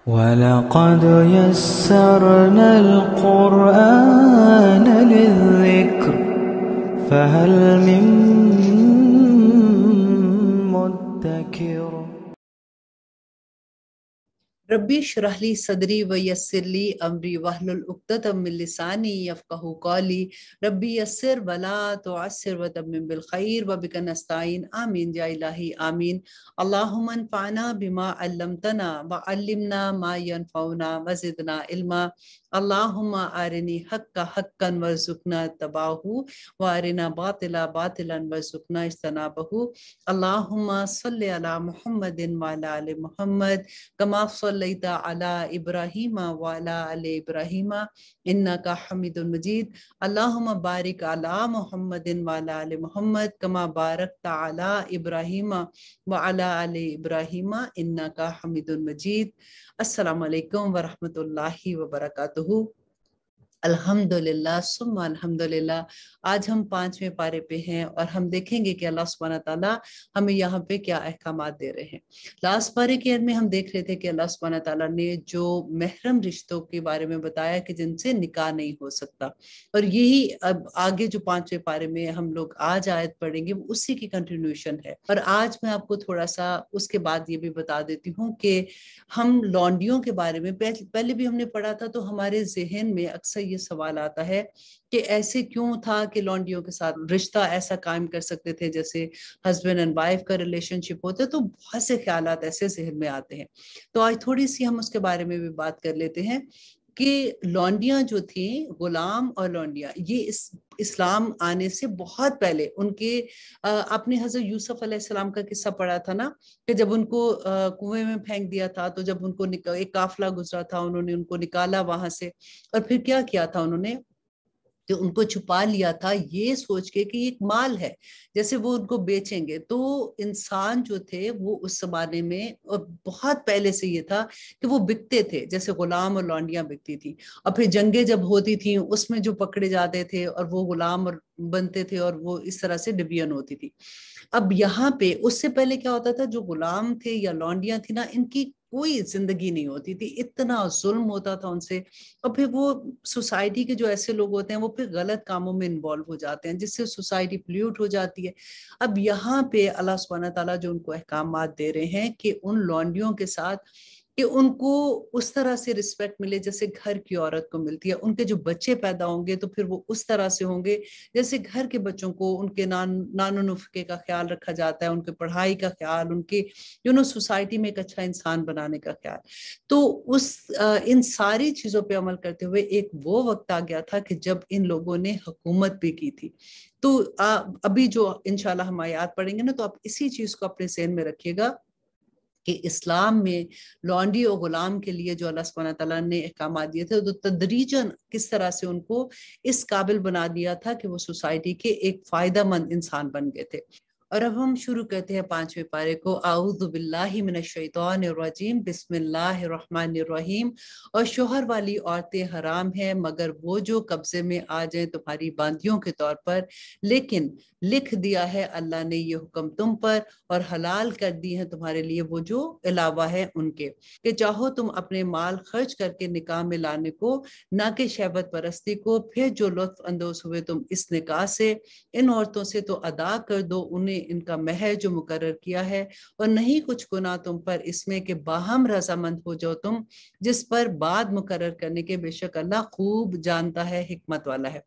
وَلَقَدْ يَسَّرْنَا الْقُرْآنَ لِلذِّكْرِ فَهَلْ مِن مُّدَّكِرٍ۔ ربی اشرح لی صدری ویسر لی امری واحلل عقدۃ من لسانی یفقہوا قولی ربی یسر ولا تعسر وتمم بالخیر وبک نستعین آمین یا الہی آمین۔ اللہم انفعنا بما علمتنا وعلمنا ما ینفعنا وزدنا علما۔ اللہم ارنی حق حقا وارزقنا اتباعہ وارنا باطلا باطلا وارزقنا اجتنابہ۔ اللہم صلی علی محمد وعلی آل محمد کما صلیت علی ابراہیم وعلی آل ابراہیم انکا حمید مجید۔ اللہم بارک علی محمد وعلی آل محمد کما بارکت علی ابراہیم وعلی آل ابراہیم انکا حمید مجید۔ السلام علیکم ورحمۃ اللہ وبرکاتہ۔ الحمدللہ ثم الحمدللہ۔ آج ہم 5ویں پارے پہ ہیں اور ہم دیکھیں گے کہ اللہ سبحانہ تعالیٰ ہمیں یہاں پہ کیا احکامات دے رہے ہیں۔ لاسٹ پارے کے میں ہم دیکھ رہے تھے کہ اللہ سبحانہ تعالیٰ نے جو محرم رشتوں کے بارے میں بتایا کہ جن سے نکاح نہیں ہو سکتا، اور یہی اب آگے جو 5ویں پارے میں ہم لوگ آج آیت پڑھیں گے وہ اسی کی کنٹینیوشن ہے۔ اور آج میں آپ کو تھوڑا سا اس کے بعد یہ بھی بتا دیتی ہوں کہ ہم لونڈیوں کے بارے میں پہلے بھی ہم نے پڑھا تھا، تو ہمارے ذہن میں اکثر یہ سوال آتا ہے کہ ایسے کیوں تھا کہ لونڈیوں کے ساتھ رشتہ ایسا قائم کر سکتے تھے جیسے ہسبینڈ اینڈ وائف کا ریلیشن شپ ہوتا ہے، تو بہت سے خیالات ایسے ذہن میں آتے ہیں۔ تو آج تھوڑی سی ہم اس کے بارے میں بھی بات کر لیتے ہیں کہ لونڈیاں جو تھیں، غلام اور لونڈیاں، یہ اسلام آنے سے بہت پہلے ان کے اپنے حضرت یوسف علیہ السلام کا قصہ پڑھا تھا نا، کہ جب ان کو کنویں میں پھینک دیا تھا، تو جب ان کو ایک قافلہ گزرا تھا، انہوں نے ان کو نکالا وہاں سے، اور پھر کیا کیا تھا انہوں نے کہ ان کو چھپا لیا تھا یہ سوچ کے کہ ایک مال ہے، جیسے وہ ان کو بیچیں گے۔ تو انسان جو تھے وہ اس زمانے میں اور بہت پہلے سے یہ تھا کہ وہ بکتے تھے، جیسے غلام اور لونڈیاں بکتی تھی، اور پھر جنگیں جب ہوتی تھیں اس میں جو پکڑے جاتے تھے اور وہ غلام اور بنتے تھے، اور وہ اس طرح سے ڈویژن ہوتی تھی۔ اب یہاں پہ اس سے پہلے کیا ہوتا تھا، جو غلام تھے یا لونڈیاں تھی نا، ان کی کوئی زندگی نہیں ہوتی تھی، اتنا ظلم ہوتا تھا ان سے، اور پھر وہ سوسائٹی کے جو ایسے لوگ ہوتے ہیں وہ پھر غلط کاموں میں انوالو ہو جاتے ہیں، جس سے سوسائٹی پلیوٹ ہو جاتی ہے۔ اب یہاں پہ اللہ سبحانہ تعالیٰ جو ان کو احکامات دے رہے ہیں کہ ان لونڈیوں کے ساتھ کہ ان کو اس طرح سے رسپیکٹ ملے جیسے گھر کی عورت کو ملتی ہے، ان کے جو بچے پیدا ہوں گے تو پھر وہ اس طرح سے ہوں گے جیسے گھر کے بچوں کو ان کے نان و نفقے کا خیال رکھا جاتا ہے، ان کے پڑھائی کا خیال، ان کے سوسائٹی میں ایک اچھا انسان بنانے کا خیال۔ تو ان ساری چیزوں پہ عمل کرتے ہوئے ایک وہ وقت آ گیا تھا کہ جب ان لوگوں نے حکومت بھی کی تھی۔ تو ابھی جو انشاءاللہ ہم آیات پڑھیں گے نا، تو آپ اسی چیز کو اپنے ذہن میں رکھیے گا کہ اسلام میں لونڈی اور غلام کے لیے جو اللہ سبحانہ تعالیٰ نے احکامات دیے تھے، تو تدریجاً کس طرح سے ان کو اس قابل بنا دیا تھا کہ وہ سوسائٹی کے ایک فائدہ مند انسان بن گئے تھے۔ اور اب ہم شروع کرتے ہیں 5ویں پارے کو۔ اعوذ باللہ من الشیطان الرجیم، بسم اللہ الرحمن الرحیم۔ اور شوہر والی عورتیں حرام ہیں مگر وہ جو قبضے میں آ جائیں تمہاری باندیوں کے طور پر، لیکن لکھ دیا ہے اللہ نے یہ حکم تم پر، اور حلال کر دی ہے تمہارے لیے وہ جو علاوہ ہے ان کے، کہ چاہو تم اپنے مال خرچ کر کے نکاح میں لانے کو، نہ کہ شہوت پرستی کو، پھر جو لطف اندوز ہوئے تم اس نکاح سے، ان عورتوں سے تو ادا کر دو انہیں ان کا مہر جو مقرر کیا ہے، اور نہیں کچھ گناہ تم پر اس میں کہ باہم رضامند ہو جاؤ تم، جس پر بعد مقرر کرنے کے بے شک اللہ خوب جانتا ہے، حکمت والا ہے۔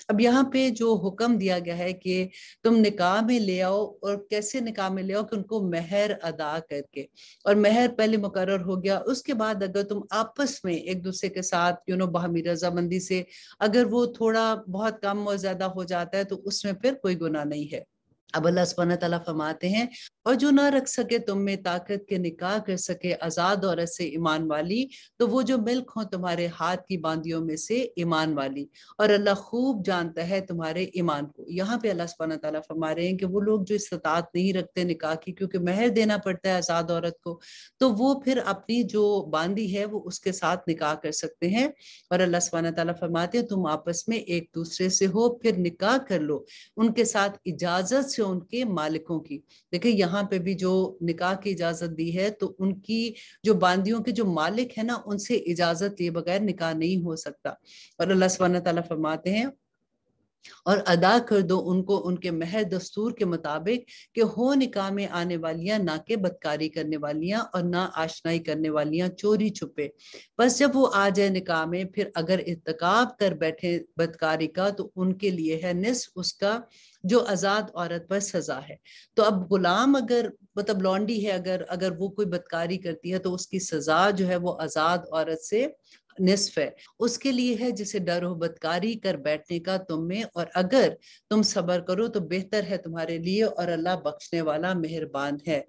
اب یہاں پہ جو حکم دیا گیا ہے کہ تم نکاح میں لے آؤ، اور کیسے نکاح میں لے آؤ کہ ان کو مہر ادا کر کے، اور مہر پہلے مقرر ہو گیا، اس کے بعد اگر تم آپس میں ایک دوسرے کے ساتھ باہمی رضامندی سے اگر وہ تھوڑا بہت کم اور زیادہ ہو جاتا ہے تو اس میں پھر کوئی گناہ نہیں ہے۔ اب اللہ سبحانہ تعالیٰ فرماتے ہیں، اور جو نہ رکھ سکے تم میں طاقت کے نکاح کر سکے آزاد عورت سے ایمان والی، تو وہ جو ملک ہو تمہارے ہاتھ کی باندیوں میں سے ایمان والی، اور اللہ خوب جانتا ہے تمہارے ایمان کو۔ یہاں پہ اللہ سبحانہ تعالیٰ فرما رہے ہیں کہ وہ لوگ جو استطاعت نہیں رکھتے نکاح کی، کیونکہ مہر دینا پڑتا ہے آزاد عورت کو، تو وہ پھر اپنی جو باندی ہے وہ اس کے ساتھ نکاح کر سکتے ہیں۔ اور اللہ سبحانہ تعالیٰ فرماتے ہیں تم آپس میں ایک دوسرے سے ہو، پھر نکاح کر لو ان کے ساتھ اجازت سے ان کے مالکوں کی۔ دیکھیں یہاں پہ بھی جو نکاح کی اجازت دی ہے تو ان کی جو باندیوں کے جو مالک ہیں نا ان سے اجازت لیے بغیر نکاح نہیں ہو سکتا۔ اور اللہ سبحانہ تعالیٰ فرماتے ہیں اور ادا کر دو ان کو ان کے مہر دستور کے مطابق کہ ہو نکاح میں آنے والیاں نہ کہ بدکاری کرنے والیاں اور نہ آشنائی کرنے والیاں چوری چھپے۔ بس جب وہ آ جائے نکاح میں پھر اگر ارتکاب کر بیٹھے بدکاری کا تو ان کے لیے ہے نصف اس کا جو آزاد عورت پر سزا ہے۔ تو اب غلام اگر مطلب لونڈی ہے اگر وہ کوئی بدکاری کرتی ہے تو اس کی سزا جو ہے وہ آزاد عورت سے نصف ہے۔ اس کے لیے ہے جسے ڈر ہو بدکاری کر بیٹھنے کا تم میں، اور اگر تم صبر کرو تو بہتر ہے تمہارے لیے، اور اللہ بخشنے والا مہربان ہے۔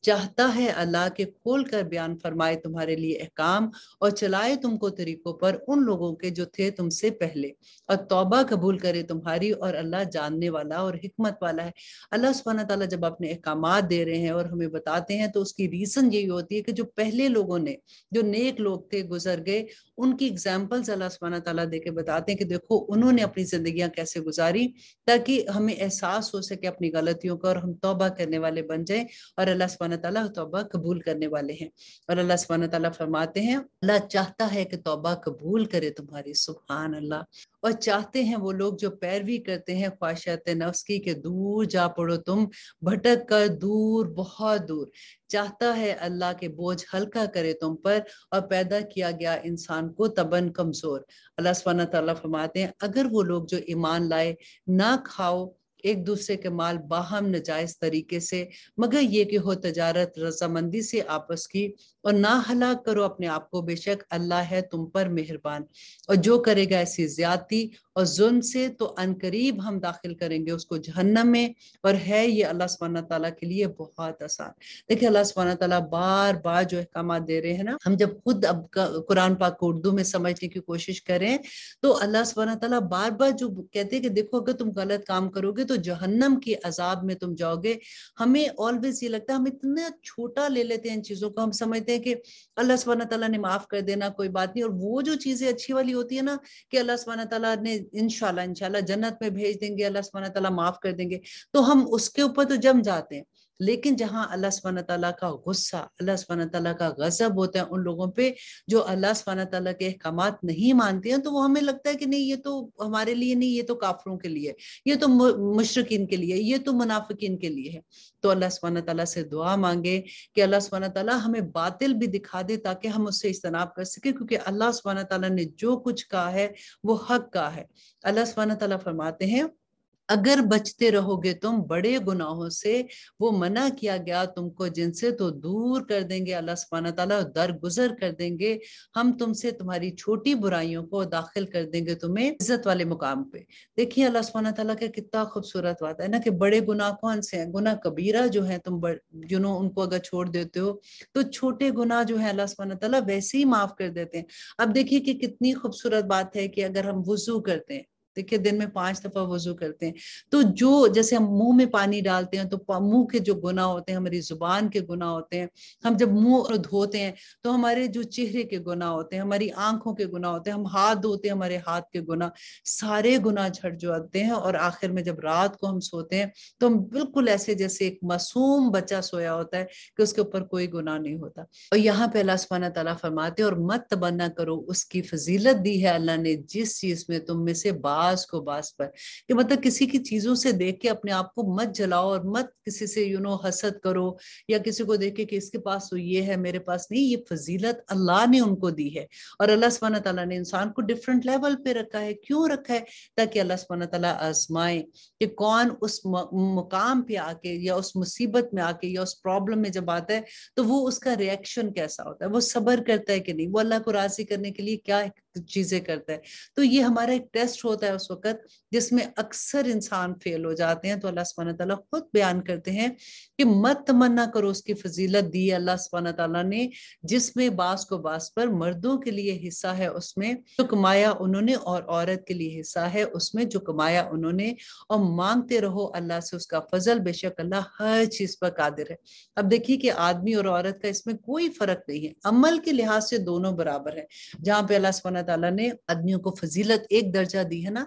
چاہتا ہے اللہ کہ کھول کر بیان فرمائے تمہارے لیے احکام اور چلائے تم کو طریقوں پر ان لوگوں کے جو تھے تم سے پہلے، اور توبہ قبول کرے تمہاری، اور اللہ جاننے والا اور حکمت والا ہے۔ اللہ سبحانہ تعالیٰ جب اپنے احکامات دے رہے ہیں اور ہمیں بتاتے ہیں تو اس کی ریزن یہی ہوتی ہے کہ جو پہلے لوگوں نے جو نیک لوگ تھے گزر گئے ان کی اگزامپلز اللہ سبحانہ تعالیٰ دے کے بتاتے ہیں کہ دیکھو انہوں نے اپنی زندگیاں کیسے گزاری تاکہ ہمیں احساس ہو سکے اپنی غلطیوں کا اور ہم توبہ کرنے والے بن جائیں، اور اللہ سبحانہ تعالیٰ توبہ قبول کرنے والے ہیں۔ اور اللہ سبحانہ تعالیٰ فرماتے ہیں اللہ چاہتا ہے کہ توبہ قبول کرے تمہاری، سبحان اللہ، اور چاہتے ہیں وہ لوگ جو پیروی کرتے ہیں خواہشات نفس کی کہ دور جا پڑو تم بھٹک کر دور بہت دور۔ چاہتا ہے اللہ کے بوجھ ہلکا کرے تم پر، اور پیدا کیا گیا انسان کو تباً کمزور۔ اللہ سبحانہ تعالیٰ فرماتے ہیں اگر وہ لوگ جو ایمان لائے نہ کھاؤ ایک دوسرے کے مال باہم ناجائز طریقے سے مگر یہ کہ ہو تجارت رضامندی سے آپس کی، اور نہ ہلاک کرو اپنے آپ کو، بے شک اللہ ہے تم پر مہربان۔ اور جو کرے گا ایسی زیادتی اور ظلم سے تو عنقریب ہم داخل کریں گے اس کو جہنم میں، اور ہے یہ اللہ سبحانہ تعالیٰ کے لیے بہت آسان۔ دیکھیں اللہ سبحانہ تعالیٰ بار بار جو احکامات دے رہے ہیں نا، ہم جب خود اب قرآن پاک کو اردو میں سمجھنے کی کوشش کریں تو اللہ سبحانہ تعالیٰ بار بار جو کہتے ہیں کہ دیکھو اگر تم غلط کام کرو گے تو جہنم کی عذاب میں تم جاؤ گے۔ ہمیں آلویز یہ لگتا ہے ہم اتنا چھوٹا لے لیتے ہیں ان چیزوں کو، ہم سمجھتے ہیں کہ اللہ سبحانہ تعالیٰ نے معاف کر دینا کوئی بات نہیں، اور وہ جو چیزیں اچھی والی ہوتی ہے نا کہ اللہ سبحانہ تعالیٰ نے انشاءاللہ جنت میں بھیج دیں گے، اللہ سبحانہ تعالیٰ معاف کر دیں گے، تو ہم اس کے اوپر تو جم جاتے ہیں۔ لیکن جہاں اللہ سبحانہ تعالیٰ کا غصہ، اللہ سبحانہ تعالیٰ کا غضب ہوتا ہے ان لوگوں پہ جو اللہ سبحانہ تعالیٰ کے احکامات نہیں مانتے ہیں، تو وہ ہمیں لگتا ہے کہ نہیں یہ تو ہمارے لیے نہیں، یہ تو کافروں کے لیے، یہ تو مشرکین کے لیے، یہ تو منافقین کے لیے ہے۔ تو اللہ سبحانہ تعالیٰ سے دعا مانگے کہ اللہ سبحانہ تعالیٰ ہمیں باطل بھی دکھا دے تاکہ ہم اس سے اجتناب کر سکیں، کیونکہ اللہ سبحانہ تعالیٰ نے جو کچھ کہا ہے وہ حق کا ہے۔ اللہ سبحانہ تعالیٰ فرماتے ہیں اگر بچتے رہو گے تم بڑے گناہوں سے وہ منع کیا گیا تم کو جن سے تو دور کر دیں گے اللہ سبحانہ تعالیٰ، درگزر کر دیں گے ہم تم سے تمہاری چھوٹی برائیوں کو، داخل کر دیں گے تمہیں عزت والے مقام پہ۔ دیکھیے اللہ سبحانہ تعالیٰ کا کتنا خوبصورت بات ہے نا کہ بڑے گناہ کون سے ہیں؟ گناہ کبیرہ جو ہیں تم ان کو اگر چھوڑ دیتے ہو تو چھوٹے گناہ جو ہیں اللہ سبحانہ تعالیٰ ویسے ہی معاف کر دیتے ہیں۔ اب دیکھیے کہ کتنی خوبصورت بات ہے کہ اگر ہم وضو کرتے ہیں، دیکھیں دن میں 5 دفعہ وضو کرتے ہیں، تو جو جیسے ہم منہ میں پانی ڈالتے ہیں تو منہ کے جو گناہ ہوتے ہیں، ہماری زبان کے گناہ ہوتے ہیں، ہم جب منہ دھوتے ہیں تو ہمارے جو چہرے کے گناہ ہوتے ہیں، ہماری آنکھوں کے گناہ ہوتے ہیں، ہم ہاتھ دھوتے ہیں ہمارے ہاتھ کے گناہ، سارے گناہ جھڑ جاتے ہیں، اور آخر میں جب رات کو ہم سوتے ہیں تو ہم بالکل ایسے جیسے ایک معصوم بچہ سویا ہوتا ہے کہ اس کے اوپر کوئی گناہ نہیں ہوتا۔ اور یہاں پہ اللہ سبحانہ تعالیٰ فرماتے اور مت تمنا کرو اس کی فضیلت دی ہے اللہ نے جس چیز میں تم میں سے بعض کو بعض پر، کہ مطلب کسی کی چیزوں سے دیکھ کے اپنے آپ کو مت جلاؤ اور مت کسی سے حسد کرو، یا کسی کو دیکھ کے کہ اس کے پاس تو یہ ہے میرے پاس نہیں، یہ فضیلت اللہ نے ان کو دی ہے۔ اور اللہ سبحانہ تعالیٰ نے انسان کو ڈیفرنٹ لیول پہ رکھا ہے، کیوں رکھا ہے؟ تاکہ اللہ سبحانہ تعالیٰ آزمائے کہ کون اس مقام پہ آ کے یا اس مصیبت میں آ کے یا اس پرابلم میں جب آتا ہے تو وہ اس کا ریئیکشن کیسا ہوتا ہے، وہ صبر کرتا ہے کہ نہیں، وہ اللہ کو راضی کرنے کے لیے کیا چیزیں کرتا ہے۔ تو یہ ہمارا ایک ٹیسٹ ہوتا ہے اس وقت جس میں اکثر انسان فیل ہو جاتے ہیں۔ تو اللہ سبحانہ تعالیٰ خود بیان کرتے ہیں کہ مت تمنا کرو اس کی فضیلت دی اللہ سبحانہ تعالیٰ نے جس میں بعض کو بعض پر، مردوں کے لیے حصہ ہے اس میں جو کمایا انہوں نے، اور عورت کے لیے حصہ ہے اس میں جو کمایا انہوں نے، اور مانگتے رہو اللہ سے اس کا فضل، بے شک اللہ ہر چیز پر قادر ہے۔ اب دیکھیے کہ آدمی اور عورت کا اس میں کوئی فرق نہیں ہے، عمل کے لحاظ سے دونوں برابر ہیں۔ جہاں پہ اللہ سبحانہ تعالیٰ نے آدمیوں کو فضیلت ایک درجہ دی ہے نا نا,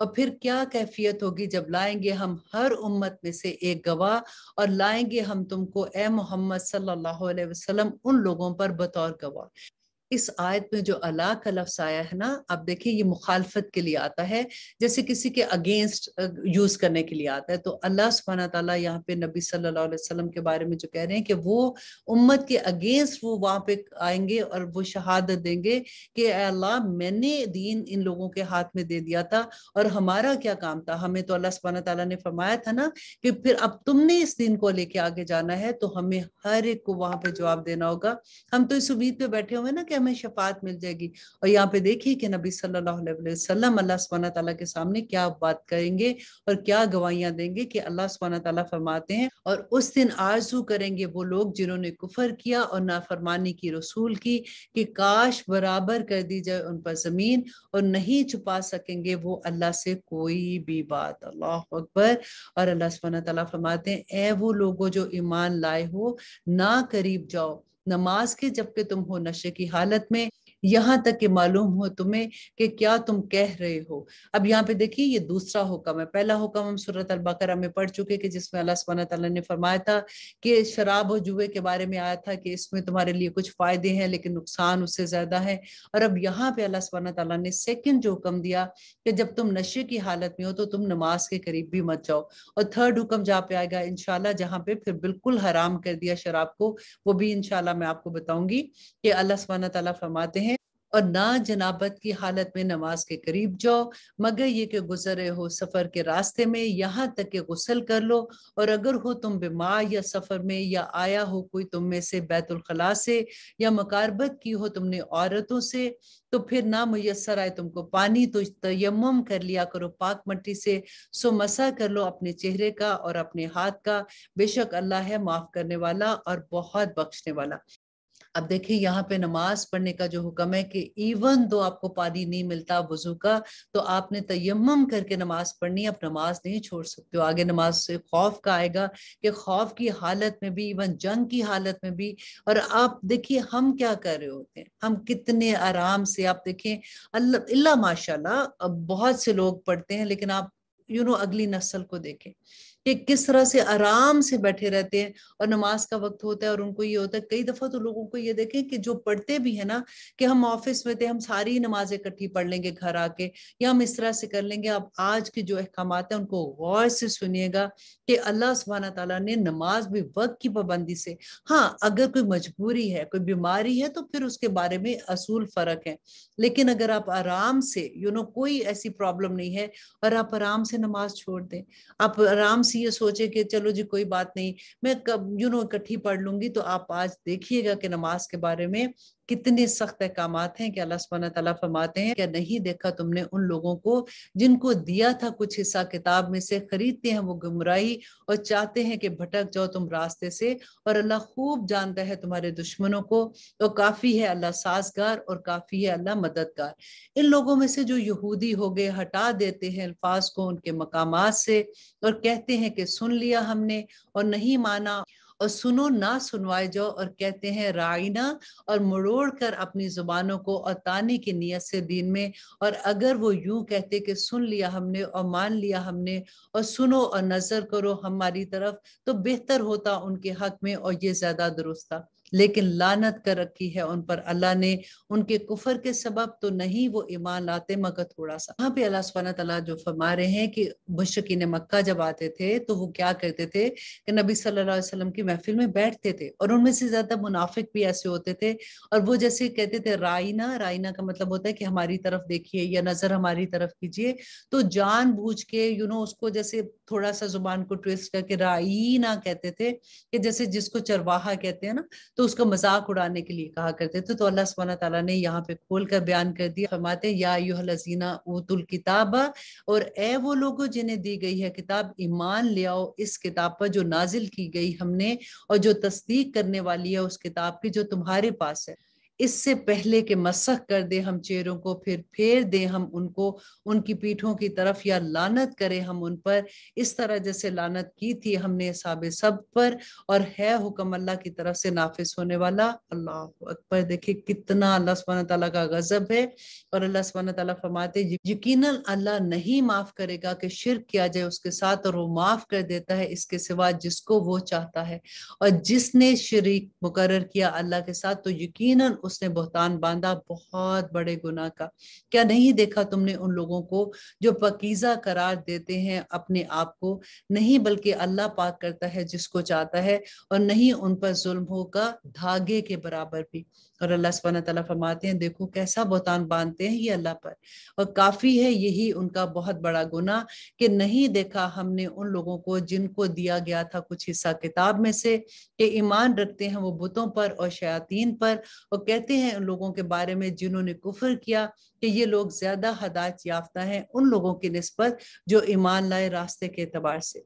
اور پھر کیا کیفیت ہوگی جب لائیں گے ہم ہر امت میں سے ایک گواہ، اور لائیں گے ہم تم کو اے محمد صلی اللہ علیہ وسلم ان لوگوں پر بطور گواہ۔ اس آیت میں جو اللہ کا لفظ آیا ہے نا، آپ دیکھیں یہ مخالفت کے لیے آتا ہے، جیسے کسی کے اگینسٹ یوز کرنے کے لیے آتا ہے۔ تو اللہ سبحانہ تعالیٰ یہاں پہ نبی صلی اللہ علیہ وسلم کے بارے میں جو کہہ رہے ہیں کہ وہ امت کے اگینسٹ وہ وہاں پہ آئیں گے اور وہ شہادت دیں گے کہ اے اللہ، میں نے دین ان لوگوں کے ہاتھ میں دے دیا تھا، اور ہمارا کیا کام تھا؟ ہمیں تو اللہ سبحانہ تعالیٰ نے فرمایا تھا نا کہ پھر اب تم نے اس دین کو لے کے آگے جانا ہے، تو ہمیں ہر ایک کو وہاں پہ جواب دینا ہوگا۔ ہم تو اس امید پہ بیٹھے ہوئے نا کہ ہمیں شفاعت مل جائے گی، اور یہاں پہ دیکھیے کہ نبی صلی اللہ علیہ وسلم اللہ سبحانہ تعالیٰ کے سامنے کیا بات کریں گے اور کیا گواہیاں دیں گے کہ اللہ سبحانہ تعالیٰ فرماتے ہیں، اور اس دن آرزو کریں گے وہ لوگ جنہوں نے کفر کیا اور نافرمانی کی رسول کی، کہ کاش برابر کر دی جائے ان پر زمین، اور نہیں چھپا سکیں گے وہ اللہ سے کوئی بھی بات۔ اللہ اکبر۔ اور اللہ سبحانہ تعالیٰ فرماتے ہیں اے وہ لوگوں جو ایمان لائے ہو، نہ قریب جاؤ نماز کے جبکہ تم ہو نشے کی حالت میں، یہاں تک کہ معلوم ہو تمہیں کہ کیا تم کہہ رہے ہو۔ اب یہاں پہ دیکھیے یہ دوسرا حکم ہے۔ پہلا حکم ہم سورۃ البقرہ میں پڑھ چکے کہ جس میں اللہ سبحانہ تعالیٰ نے فرمایا تھا کہ شراب و جوئے کے بارے میں آیا تھا کہ اس میں تمہارے لیے کچھ فائدے ہیں لیکن نقصان اس سے زیادہ ہے۔ اور اب یہاں پہ اللہ سبحانہ تعالیٰ نے سیکنڈ جو حکم دیا کہ جب تم نشے کی حالت میں ہو تو تم نماز کے قریب بھی مت جاؤ۔ اور تھرڈ حکم جہاں پہ آئے گا انشاءاللہ، جہاں پہ پھر بالکل حرام کر دیا شراب کو، وہ بھی انشاءاللہ میں آپ کو بتاؤں گی کہ اللہ سبحانہ تعالیٰ فرماتے ہیں اور نہ جنابت کی حالت میں نماز کے قریب جاؤ مگر یہ کہ گزرے ہو سفر کے راستے میں، یہاں تک کہ غسل کر لو، اور اگر ہو تم بیمار یا سفر میں، یا آیا ہو کوئی تم میں سے بیت الخلاء سے، یا مقاربت کی ہو تم نے عورتوں سے، تو پھر نہ میسر آئے تم کو پانی تو تیمم کر لیا کرو پاک مٹی سے، سو مسح کر لو اپنے چہرے کا اور اپنے ہاتھ کا، بے شک اللہ ہے معاف کرنے والا اور بہت بخشنے والا۔ اب دیکھیں یہاں پہ نماز پڑھنے کا جو حکم ہے کہ ایون دو آپ کو پانی نہیں ملتا وضو کا، تو آپ نے تیمم کر کے نماز پڑھنی، اب نماز نہیں چھوڑ سکتے ہو۔ آگے نماز سے خوف کا آئے گا کہ خوف کی حالت میں بھی، ایون جنگ کی حالت میں بھی، اور آپ دیکھیے ہم کیا کر رہے ہوتے ہیں، ہم کتنے آرام سے، آپ دیکھیں اللہ ماشاءاللہ بہت سے لوگ پڑھتے ہیں، لیکن آپ اگلی نسل کو دیکھیں کہ کس طرح سے آرام سے بیٹھے رہتے ہیں، اور نماز کا وقت ہوتا ہے اور ان کو یہ ہوتا ہے، کئی دفعہ تو لوگوں کو یہ دیکھیں کہ جو پڑھتے بھی ہیں نا کہ ہم آفس میں تھے، ہم ساری نمازیں اکٹھی پڑھ لیں گے گھر آ کے، یا ہم اس طرح سے کر لیں گے۔ اب آج کے جو احکامات ہیں ان کو غور سے سنیے گا کہ اللہ سبحانہ تعالیٰ نے نماز بھی وقت کی پابندی سے، ہاں اگر کوئی مجبوری ہے، کوئی بیماری ہے تو پھر اس کے بارے میں اصول فرق ہے، لیکن اگر آپ آرام سے کوئی ایسی پرابلم نہیں ہے اور آپ آرام سے نماز چھوڑ دیں، آپ آرام سے یہ سوچے کہ چلو جی کوئی بات نہیں میں اکٹھی پڑھ لوں گی، تو آپ آج دیکھیے گا کہ نماز کے بارے میں کتنے سخت احکامات ہیں کہ اللہ سبحانہ تعالیٰ فرماتے ہیں کہ نہیں دیکھا تم نے ان لوگوں کو جن کو دیا تھا کچھ حصہ کتاب میں سے، خریدتے ہیں وہ گمراہی اور چاہتے ہیں کہ بھٹک جاؤ تم راستے سے، اور اللہ خوب جانتا ہے تمہارے دشمنوں کو، تو کافی ہے اللہ سازگار اور کافی ہے اللہ مددگار۔ ان لوگوں میں سے جو یہودی ہو گئے، ہٹا دیتے ہیں الفاظ کو ان کے مقامات سے اور کہتے ہیں کہ سن لیا ہم نے اور نہیں مانا، اور سنو نہ سنوائے جاؤ، اور کہتے ہیں رائنا، اور مڑوڑ کر اپنی زبانوں کو اور تانے کی نیت سے دین میں، اور اگر وہ یوں کہتے کہ سن لیا ہم نے اور مان لیا ہم نے، اور سنو اور نظر کرو ہماری طرف، تو بہتر ہوتا ان کے حق میں اور یہ زیادہ درست تھا، لیکن لعنت کر رکھی ہے ان پر اللہ نے ان کے کفر کے سبب، تو نہیں وہ ایمان لاتے مگر تھوڑا سا۔ یہاں پہ اللہ سبحانہ تعالیٰ جو فرما رہے ہیں کہ مشرکین مکہ جب آتے تھے تو وہ کیا کرتے تھے کہ نبی صلی اللہ علیہ وسلم کی محفل میں بیٹھتے تھے، اور ان میں سے زیادہ منافق بھی ایسے ہوتے تھے، اور وہ جیسے کہتے تھے رائنا، رائنا کا مطلب ہوتا ہے کہ ہماری طرف دیکھیے یا نظر ہماری طرف کیجیے، تو جان بوجھ کے اس کو جیسے تھوڑا سا زبان کو ٹویسٹ کر کے رائنا کہتے تھے، کہ جیسے جس کو چرواہا کہتے ہیں نا، تو اس کا مذاق اڑانے کے لیے کہا کرتے تھے۔ تو اللہ سبحانہ تعالیٰ نے یہاں پہ کھول کر بیان کر دیا، فرماتے یا ایھا الذین اوتوا الکتاب، اور اے وہ لوگوں جنہیں دی گئی ہے کتاب، ایمان لے آؤ اس کتاب پر جو نازل کی گئی ہم نے، اور جو تصدیق کرنے والی ہے اس کتاب کی جو تمہارے پاس ہے۔ اس سے پہلے کہ مسخ کر دے ہم چہروں کو، پھر پھیر دیں ہم ان کو ان کی پیٹھوں کی طرف، یا لعنت کریں ہم ان پر اس طرح جیسے لعنت کی تھی ہم نے اصحاب سبت پر، اور ہے حکم اللہ کی طرف سے نافذ ہونے والا۔ اللہ اکبر، دیکھیں کتنا اللہ سبحانہ تعالیٰ کا غضب ہے، اور اللہ سبحانہ تعالیٰ فرماتے یقیناً اللہ نہیں معاف کرے گا کہ شرک کیا جائے اس کے ساتھ، اور وہ معاف کر دیتا ہے اس کے سوا جس کو وہ چاہتا ہے، اور جس نے شریک مقرر کیا اللہ کے ساتھ تو یقیناً اس نے بہتان باندھا بہت بڑے گناہ کا۔ کیا نہیں دیکھا تم نے ان لوگوں کو جو پاکیزہ قرار دیتے ہیں اپنے آپ کو؟ نہیں، بلکہ اللہ پاک کرتا ہے جس کو چاہتا ہے، اور نہیں ان پر ظلم ہوگا دھاگے کے برابر بھی۔ اور اللہ سبحانہ تعالیٰ فرماتے ہیں دیکھو کیسا بہتان باندھتے ہیں یہ اللہ پر، اور کافی ہے یہی ان کا بہت بڑا گناہ کہ نہیں دیکھا ہم نے ان لوگوں کو جن کو دیا گیا تھا کچھ حصہ کتاب میں سے، کہ ایمان رکھتے ہیں وہ بتوں پر اور شیاطین پر، اور کہتے ہیں ان لوگوں کے بارے میں جنہوں نے کفر کیا کہ یہ لوگ زیادہ ہدایت یافتہ ہیں ان لوگوں کی نسبت جو ایمان لائے راستے کے اعتبار سے۔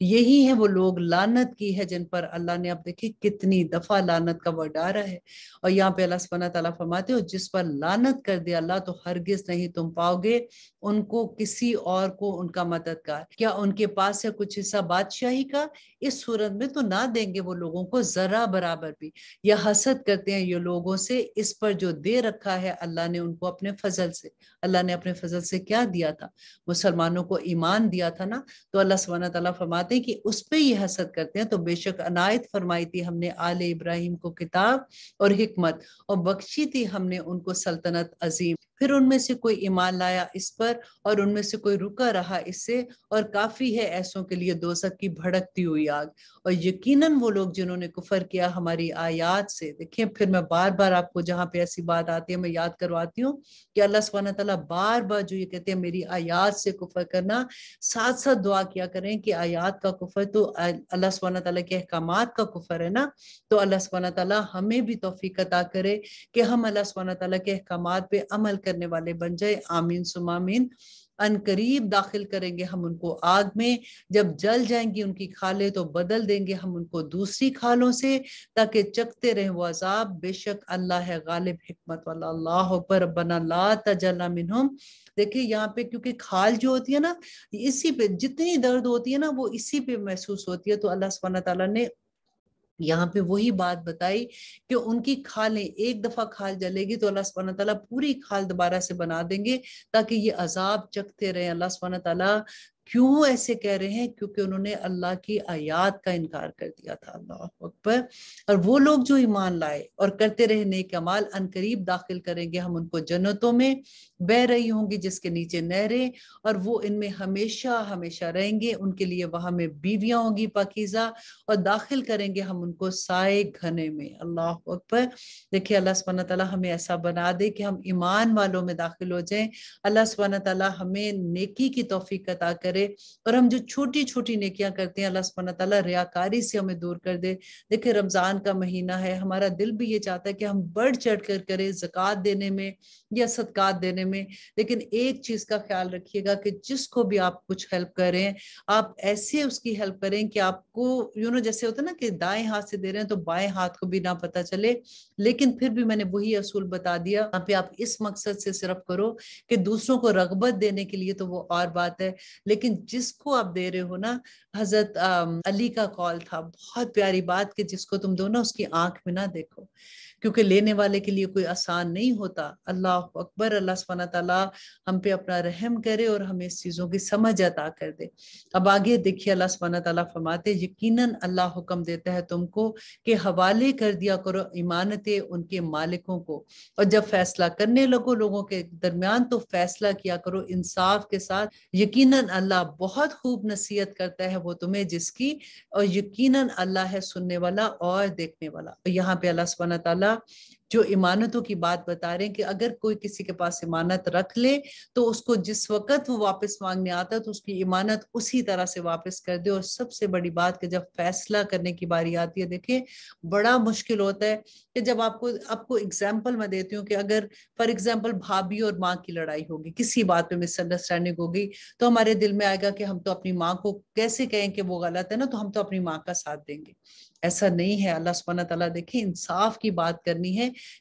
یہی ہیں وہ لوگ لعنت کی ہے جن پر اللہ نے، اب دیکھیں کتنی دفعہ لعنت کا ورڈ آ رہا ہے، اور یہاں پہ اللہ سبحانہ تعالیٰ فرماتے ہو جس پر لعنت کر دے اللہ تو ہرگز نہیں تم پاؤ گے ان کو کسی اور کو ان کا مددگار۔ کیا ان کے پاس ہے کچھ حصہ بادشاہی کا؟ اس صورت میں تو نہ دیں گے وہ لوگوں کو ذرا برابر بھی، یا حسد کرتے ہیں یہ لوگوں سے اس پر جو دے رکھا ہے اللہ نے ان کو اپنے فضل سے۔ اللہ نے اپنے فضل سے کیا دیا تھا؟ مسلمانوں کو ایمان دیا تھا نا، تو اللہ سبحانہ تعالیٰ فرماتے ہیں کہ اس پہ یہ حسد کرتے ہیں، تو بے شک عنایت فرمائی تھی ہم نے آل ابراہیم کو کتاب اور حکمت، اور بخشی تھی ہم نے ان کو سلطنت عظیم، پھر ان میں سے کوئی ایمان لایا اس پر اور ان میں سے کوئی رکا رہا اس سے، اور کافی ہے ایسوں کے لیے دوزخ کی بھڑکتی ہوئی آگ۔ اور یقیناً وہ لوگ جنہوں نے کفر کیا ہماری آیات سے، دیکھیں پھر میں بار بار آپ کو جہاں پہ ایسی بات آتی ہے میں یاد کرواتی ہوں کہ اللہ سبحانہ تعالیٰ بار بار جو یہ کہتے ہیں میری آیات سے کفر کرنا، ساتھ ساتھ دعا کیا کریں کہ آیات کا کفر تو اللہ سبحانہ تعالیٰ کے احکامات کا کفر ہے نا، تو اللہ سبحانہ تعالیٰ ہمیں بھی توفیق عطا کرے کہ ہم اللہ سبحانہ تعالیٰ کے احکامات پہ عمل کرنے والے بن جائے۔ آمین ثم آمین۔ ان قریب داخل کریں گے ہم ان کو آگ میں، جب جل جائیں گی ان کی کھالیں تو بدل دیں گے ہم ان کو دوسری کھالوں سے تاکہ چکتے رہیں وہ عذاب، بے شک اللہ ہے غالب حکمت والا۔ اللہ اکبر، ربنا لا تجعلنا منہم۔ دیکھیں یہاں پہ کیونکہ کھال جو ہوتی ہے نا، اسی پہ جتنی درد ہوتی ہے نا وہ اسی پہ محسوس ہوتی ہے، تو اللہ سبحانہ تعالیٰ نے یہاں پہ وہی بات بتائی کہ ان کی کھالیں، ایک دفعہ کھال جلے گی تو اللہ سبحانہ تعالیٰ پوری کھال دوبارہ سے بنا دیں گے تاکہ یہ عذاب چکتے رہیں۔ اللہ سبحانہ تعالیٰ کیوں ایسے کہہ رہے ہیں؟ کیونکہ انہوں نے اللہ کی آیات کا انکار کر دیا تھا۔ اللہ اکبر۔ اور وہ لوگ جو ایمان لائے اور کرتے رہے نیک اعمال، ان قریب داخل کریں گے ہم ان کو جنتوں میں، بہ رہی ہوں گی جس کے نیچے نہریں، اور وہ ان میں ہمیشہ ہمیشہ رہیں گے، ان کے لیے وہاں میں بیویاں ہوں گی پاکیزہ، اور داخل کریں گے ہم ان کو سائے گھنے میں۔ اللہ اکبر۔ دیکھیں اللہ سبحانہ تعالیٰ ہمیں ایسا بنا دے کہ ہم ایمان والوں میں داخل ہو جائیں۔ اللہ سبحانہ تعالیٰ ہمیں نیکی کی توفیق عطا کرے، اور ہم جو چھوٹی چھوٹی نیکیاں کرتے ہیں اللہ سبحانہ تعالیٰ ریاکاری سے ہمیں دور کر دے۔ دیکھیں رمضان کا مہینہ ہے، ہمارا دل بھی یہ چاہتا ہے کہ ہم بڑھ چڑھ کر کریں زکوٰۃ دینے میں یا صدقات دینے میں، لیکن ایک چیز کا خیال رکھیے گا کہ جس کو بھی آپ کچھ ہیلپ کریں آپ ایسے اس کی ہیلپ کریں کہ آپ کو جیسے ہوتا ہے نا کہ دائیں ہاتھ سے دے رہے ہیں تو بائیں ہاتھ کو بھی نہ پتہ چلے، لیکن پھر بھی میں نے وہی اصول بتا دیا، یہاں پہ آپ اس مقصد سے صرف کرو کہ دوسروں کو رغبت دینے کے لیے تو وہ اور بات ہے، لیکن جس کو آپ دے رہے ہو نا، حضرت علی کا قول تھا بہت پیاری بات کہ جس کو تم دو نا اس کی آنکھ میں نہ دیکھو، کیونکہ لینے والے کے لیے کوئی آسان نہیں ہوتا۔ اللہ اکبر۔ اللہ سبحانہ تعالیٰ ہم پہ اپنا رحم کرے اور ہمیں اس چیزوں کی سمجھ عطا کر دے۔ اب آگے دیکھیے اللہ سبحانہ تعالیٰ فرماتے یقیناً اللہ حکم دیتا ہے تم کو کہ حوالے کر دیا کرو امانتیں ان کے مالکوں کو، اور جب فیصلہ کرنے لگو لوگوں کے درمیان تو فیصلہ کیا کرو انصاف کے ساتھ، یقیناً اللہ بہت خوب نصیحت کرتا ہے وہ تمہیں جس کی، اور یقیناً اللہ ہے سننے والا اور دیکھنے والا۔ یہاں پہ اللہ سبحانہ تعالیٰ جو امانتوں کی بات بتا رہے ہیں کہ اگر کوئی کسی کے پاس امانت رکھ لے تو اس کو جس وقت وہ واپس مانگنے آتا ہے تو اس کی امانت اسی طرح سے واپس کر دے، اور سب سے بڑی بات کہ جب فیصلہ کرنے کی باری آتی ہے، دیکھیں بڑا مشکل ہوتا ہے کہ جب آپ کو اگزامپل میں دیتی ہوں کہ اگر فار ایگزامپل بھابھی اور ماں کی لڑائی ہوگی، کسی بات پہ مس انڈرسٹینڈنگ ہوگی، تو ہمارے دل میں آئے گا کہ ہم تو اپنی ماں کو کیسے کہیں کہ وہ غلط ہے نا، تو ہم تو اپنی ماں کا ساتھ دیں گے۔ ایسا نہیں ہے۔ اللہ سبحانہ تعالیٰ دیکھیں انصاف کی بات کرنی ہے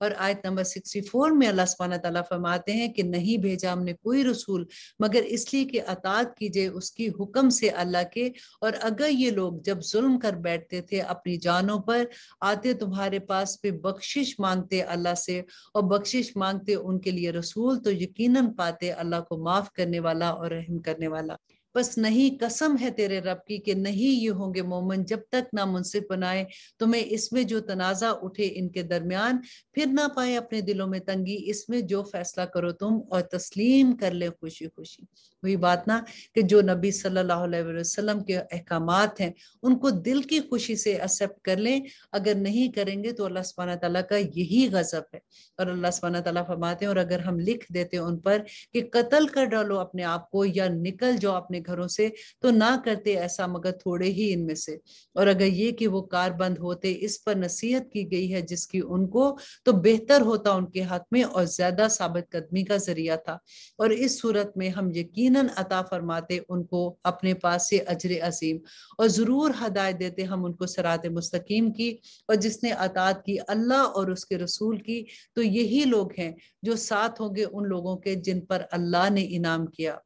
اور آیت نمبر 64 میں اللہ سبحانہ تعالیٰ فرماتے ہیں کہ نہیں بھیجا ہم نے کوئی رسول مگر اس لیے کہ اطاعت کیجئے اس کی حکم سے اللہ کے، اور اگر یہ لوگ جب ظلم کر بیٹھتے تھے اپنی جانوں پر، آتے تمہارے پاس پہ بخشش مانگتے اللہ سے اور بخشش مانگتے ان کے لیے رسول، تو یقیناً پاتے اللہ کو معاف کرنے والا اور رحم کرنے والا۔ بس نہیں، قسم ہے تیرے رب کی کہ نہیں یہ ہوں گے مومن جب تک نہ منصف بنائے تمہیں اس میں جو تنازع اٹھے ان کے درمیان، پھر نہ پائے اپنے دلوں میں تنگی اس میں جو فیصلہ کرو تم، اور تسلیم کر لے خوشی خوشی۔ وہی بات نا کہ جو نبی صلی اللہ علیہ وسلم کے احکامات ہیں ان کو دل کی خوشی سے ایکسپٹ کر لیں، اگر نہیں کریں گے تو اللہ سبحانہ تعالیٰ کا یہی غضب ہے۔ اور اللہ سبحانہ تعالیٰ فرماتے ہیں اور اگر ہم لکھ دیتے ان پر کہ قتل کر ڈالو اپنے آپ کو یا نکل جاؤ اپنے گھروں سے، تو نہ کرتے ایسا مگر تھوڑے ہی ان میں سے، اور اگر یہ کہ وہ کار بند ہوتے اس پر نصیحت کی گئی ہے جس کی ان کو، تو بہتر ہوتا ان کے حق میں اور زیادہ ثابت قدمی کا ذریعہ تھا، اور اس صورت میں ہم یقیناً عطا فرماتے ان کو اپنے پاس سے اجر عظیم، اور ضرور ہدایت دیتے ہم ان کو صراط مستقیم کی، اور جس نے اطاعت کی اللہ اور اس کے رسول کی تو یہی لوگ ہیں جو ساتھ ہوں گے ان لوگوں کے جن پر اللہ نے انعام کیا۔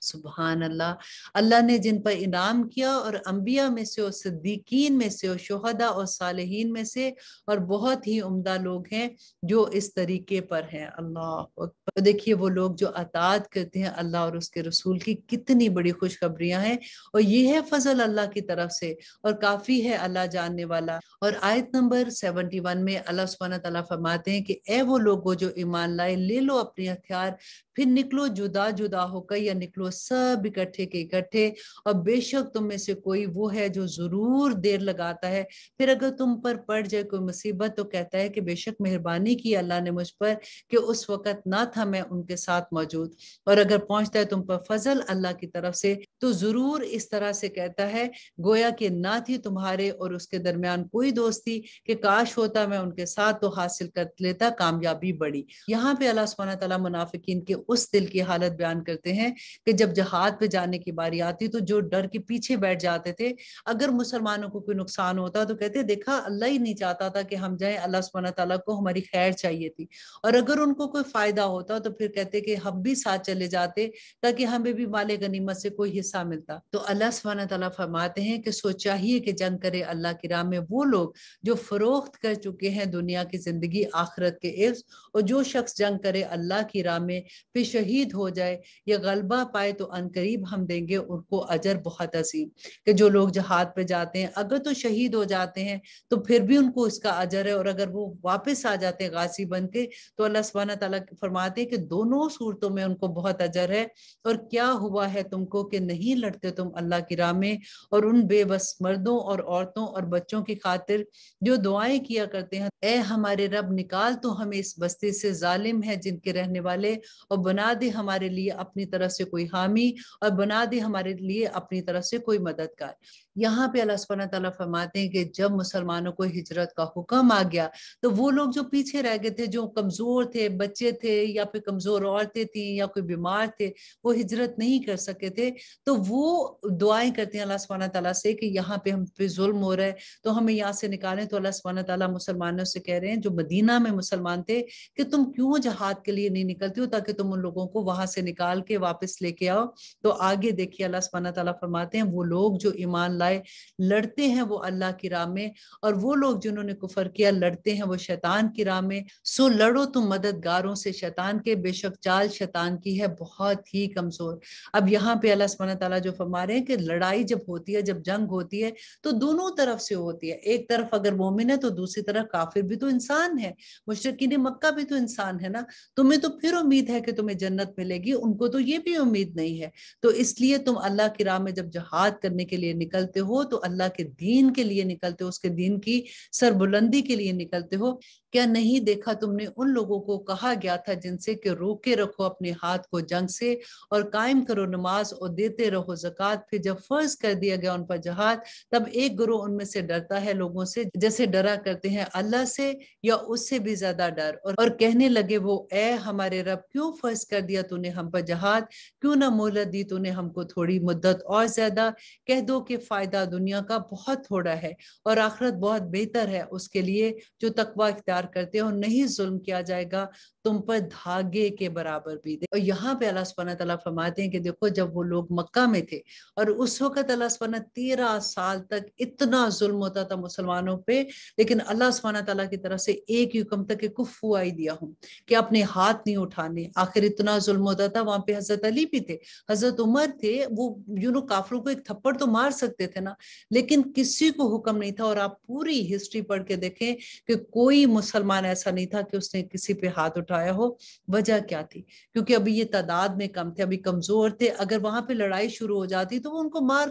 سبحان اللہ، اللہ نے جن پر انعام کیا، اور انبیاء میں سے اور صدیقین میں سے اور شہداء اور صالحین میں سے، اور بہت ہی عمدہ لوگ ہیں جو اس طریقے پر ہیں۔ اللہ اکبر۔ دیکھیے وہ لوگ جو اطاعت کرتے ہیں اللہ اور اس کے رسول کی، کتنی بڑی خوشخبریاں ہیں، اور یہ ہے فضل اللہ کی طرف سے، اور کافی ہے اللہ جاننے والا۔ اور آیت نمبر 71 میں اللہ سبحانہ تعالیٰ فرماتے ہیں کہ اے وہ لوگو جو ایمان لائے، لے لو اپنے ہتھیار، پھر نکلو جدا جدا ہو کر، یا نکلو سب اکٹھے کے اکٹھے، اور بے شک تم میں سے کوئی وہ ہے جو ضرور دیر لگاتا ہے، پھر اگر تم پر پڑ جائے کوئی مصیبت تو کہتا ہے کہ بے شک مہربانی کی اللہ نے مجھ پر کہ اس وقت نہ تھا میں ان کے ساتھ موجود، اور اگر پہنچتا ہے تم پر فضل اللہ کی طرف سے تو ضرور اس طرح سے کہتا ہے گویا کہ نہ تھی تمہارے اور اس کے درمیان کوئی دوستی، کہ کاش ہوتا میں ان کے ساتھ تو حاصل کر لیتا کامیابی بڑی۔ یہاں پہ اللہ سبحانہ تعالیٰ منافقین کے اس دل کی حالت بیان کرتے ہیں کہ جب جہاد پہ جانے کی باری آتی تو جو ڈر کے پیچھے بیٹھ جاتے تھے، اگر مسلمانوں کو کوئی نقصان ہوتا تو کہتے دیکھا اللہ ہی نہیں چاہتا تھا کہ ہم جائیں، اللہ سبحانہ تعالیٰ کو ہماری خیر چاہیے تھی، اور اگر ان کو کوئی فائدہ ہوتا تو پھر کہتے کہ ہم بھی ساتھ چلے جاتے تاکہ ہمیں بھی مال غنیمت سے کوئی حصہ ملتا۔ تو اللہ سبحانہ تعالیٰ فرماتے ہیں کہ سو چاہیے کہ جنگ کرے اللہ کی راہ میں وہ لوگ جو فروخت کر چکے ہیں دنیا کی زندگی آخرت کے عوض، اور جو شخص جنگ کرے اللہ کی راہ میں پھر شہید ہو جائے یا غلبہ پائے تو عنقریب ہم دیں گے ان کو اجر بہت عظیم۔ کہ جو لوگ جہاد پہ جاتے ہیں اگر تو شہید ہو جاتے ہیں تو پھر بھی ان کو اس کا اجر ہے، اور اگر وہ واپس آ جاتے ہیں غازی بن کے تو اللہ سبحانہ تعالیٰ فرماتے ہیں کہ دونوں صورتوں میں ان کو بہت اجر ہے۔ اور کیا ہوا ہے تم کو کہ نہیں لڑتے تم اللہ کی راہ میں، اور ان بے بس مردوں اور عورتوں اور بچوں کی خاطر جو دعائیں کیا کرتے ہیں اے ہمارے رب نکال تو ہمیں اس بستی سے، ظالم ہے جن کے رہنے والے، اور بنا دے ہمارے لیے اپنی طرف سے کوئی حامی، اور بنا دے ہمارے لیے اپنی طرف سے کوئی مددگار۔ یہاں پہ اللہ سبحانہ تعالیٰ فرماتے ہیں کہ جب مسلمانوں کو ہجرت کا حکم آ گیا تو وہ لوگ جو پیچھے رہ گئے تھے، جو کمزور تھے، بچے تھے یا پھر کمزور عورتیں تھیں یا کوئی بیمار تھے، وہ ہجرت نہیں کر سکے تھے، تو وہ دعائیں کرتے ہیں اللہ سبحانہ تعالیٰ سے کہ یہاں پہ ہم پہ ظلم ہو رہا ہے تو ہمیں یہاں سے نکالیں۔ تو اللہ سبحانہ تعالیٰ مسلمانوں سے کہہ رہے ہیں جو مدینہ میں مسلمان تھے کہ تم کیوں جہاد کے لیے نہیں نکلتے ہو تاکہ تم ان لوگوں کو وہاں سے نکال کے واپس لے کے آؤ۔ تو آگے دیکھیے اللہ سبحانہ تعالیٰ فرماتے ہیں وہ لوگ جو ایمان لائے لڑتے ہیں وہ اللہ کی راہ میں، اور وہ لوگ جنہوں نے کفر کیا لڑتے ہیں وہ شیطان کی راہ میں، سو لڑو تم مددگاروں سے شیطان کے، بے شک چال شیطان کی ہے بہت ہی کمزور۔ اب یہاں پہ اللہ سبحانہ تعالیٰ جو فرما رہے ہیں کہ لڑائی جب ہوتی ہے، جب جنگ ہوتی ہے تو دونوں طرف سے ہوتی ہے، ایک طرف اگر مومن ہے تو دوسری طرف کافر بھی تو انسان ہے، مشرکین مکہ بھی تو انسان ہے نا، تمہیں تو پھر امید ہے کہ تمہیں جنت ملے گی، ان کو تو یہ بھی امید نہیں ہے۔ تو اس لیے تم اللہ کی راہ میں جب جہاد کرنے کے لیے نکلتے ہو تو اللہ کے دین کے لیے نکلتے ہو، اس کے دین کی سربلندی کے لیے نکلتے ہو۔ کیا نہیں دیکھا تم نے ان لوگوں کو کہا گیا تھا جن سے کہ روکے رکھو اپنے ہاتھ کو جنگ سے اور قائم کرو نماز اور دیتے رہو زکوٰۃ، پھر جب فرض کر دیا گیا ان پر جہاد تب ایک گروہ ان میں سے ڈرتا ہے لوگوں سے جیسے ڈرا کرتے ہیں اللہ سے یا اس سے بھی زیادہ ڈر، اور کہنے لگے وہ اے ہمارے رب کیوں فرض کر دیا تو نے ہم پر جہاد، کیوں نہ مہلت دی تو نے ہم کو تھوڑی مدت اور زیادہ، کہہ دو کہ فائدہ دنیا کا بہت تھوڑا ہے اور آخرت بہت بہتر ہے اس کے لیے جو تقوی اختیار اختیار کرتے ہیں اور نہیں ظلم کیا جائے گا تم پر دھاگے کے برابر بھی دے۔ اور یہاں پہ اللہ سبحانہ تعالیٰ فرماتے ہیں کہ دیکھو جب وہ لوگ مکہ میں تھے اور اس وقت اللہ سبحانہ 13 سال تک اتنا ظلم ہوتا تھا مسلمانوں پہ، لیکن اللہ سبحانہ تعالیٰ کی طرف سے ایک ہی حکم تک کہ کفو آئی دیا ہوں کہ اپنے ہاتھ نہیں اٹھانے۔ آخر اتنا ظلم ہوتا تھا، وہاں پہ حضرت علی بھی تھے، حضرت عمر تھے، وہ کافروں کو ایک تھپڑ تو مار سکتے تھے نا، لیکن کسی کو حکم نہیں تھا۔ اور آپ پوری ہسٹری پڑھ کے دیکھیں کہ کوئی مسلمان ایسا نہیں تھا کہ اس نے کسی پہ ہاتھ اٹھایا ہو۔ وجہ کیا تھی؟ کیونکہ ابھی یہ تعداد میں کم تھے، ابھی کمزور تھے، اگر وہاں پہ لڑائی شروع ہو جاتی تو وہ ان کو مار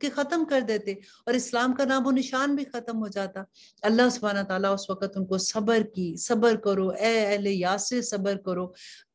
کے ختم کر دیتے اور اسلام کا نام و نشان بھی ختم ہو جاتا۔ اللہ سبحانہ تعالیٰ اس وقت ان کو صبر کی، صبر کرو اے اہل یاسر، صبر کرو۔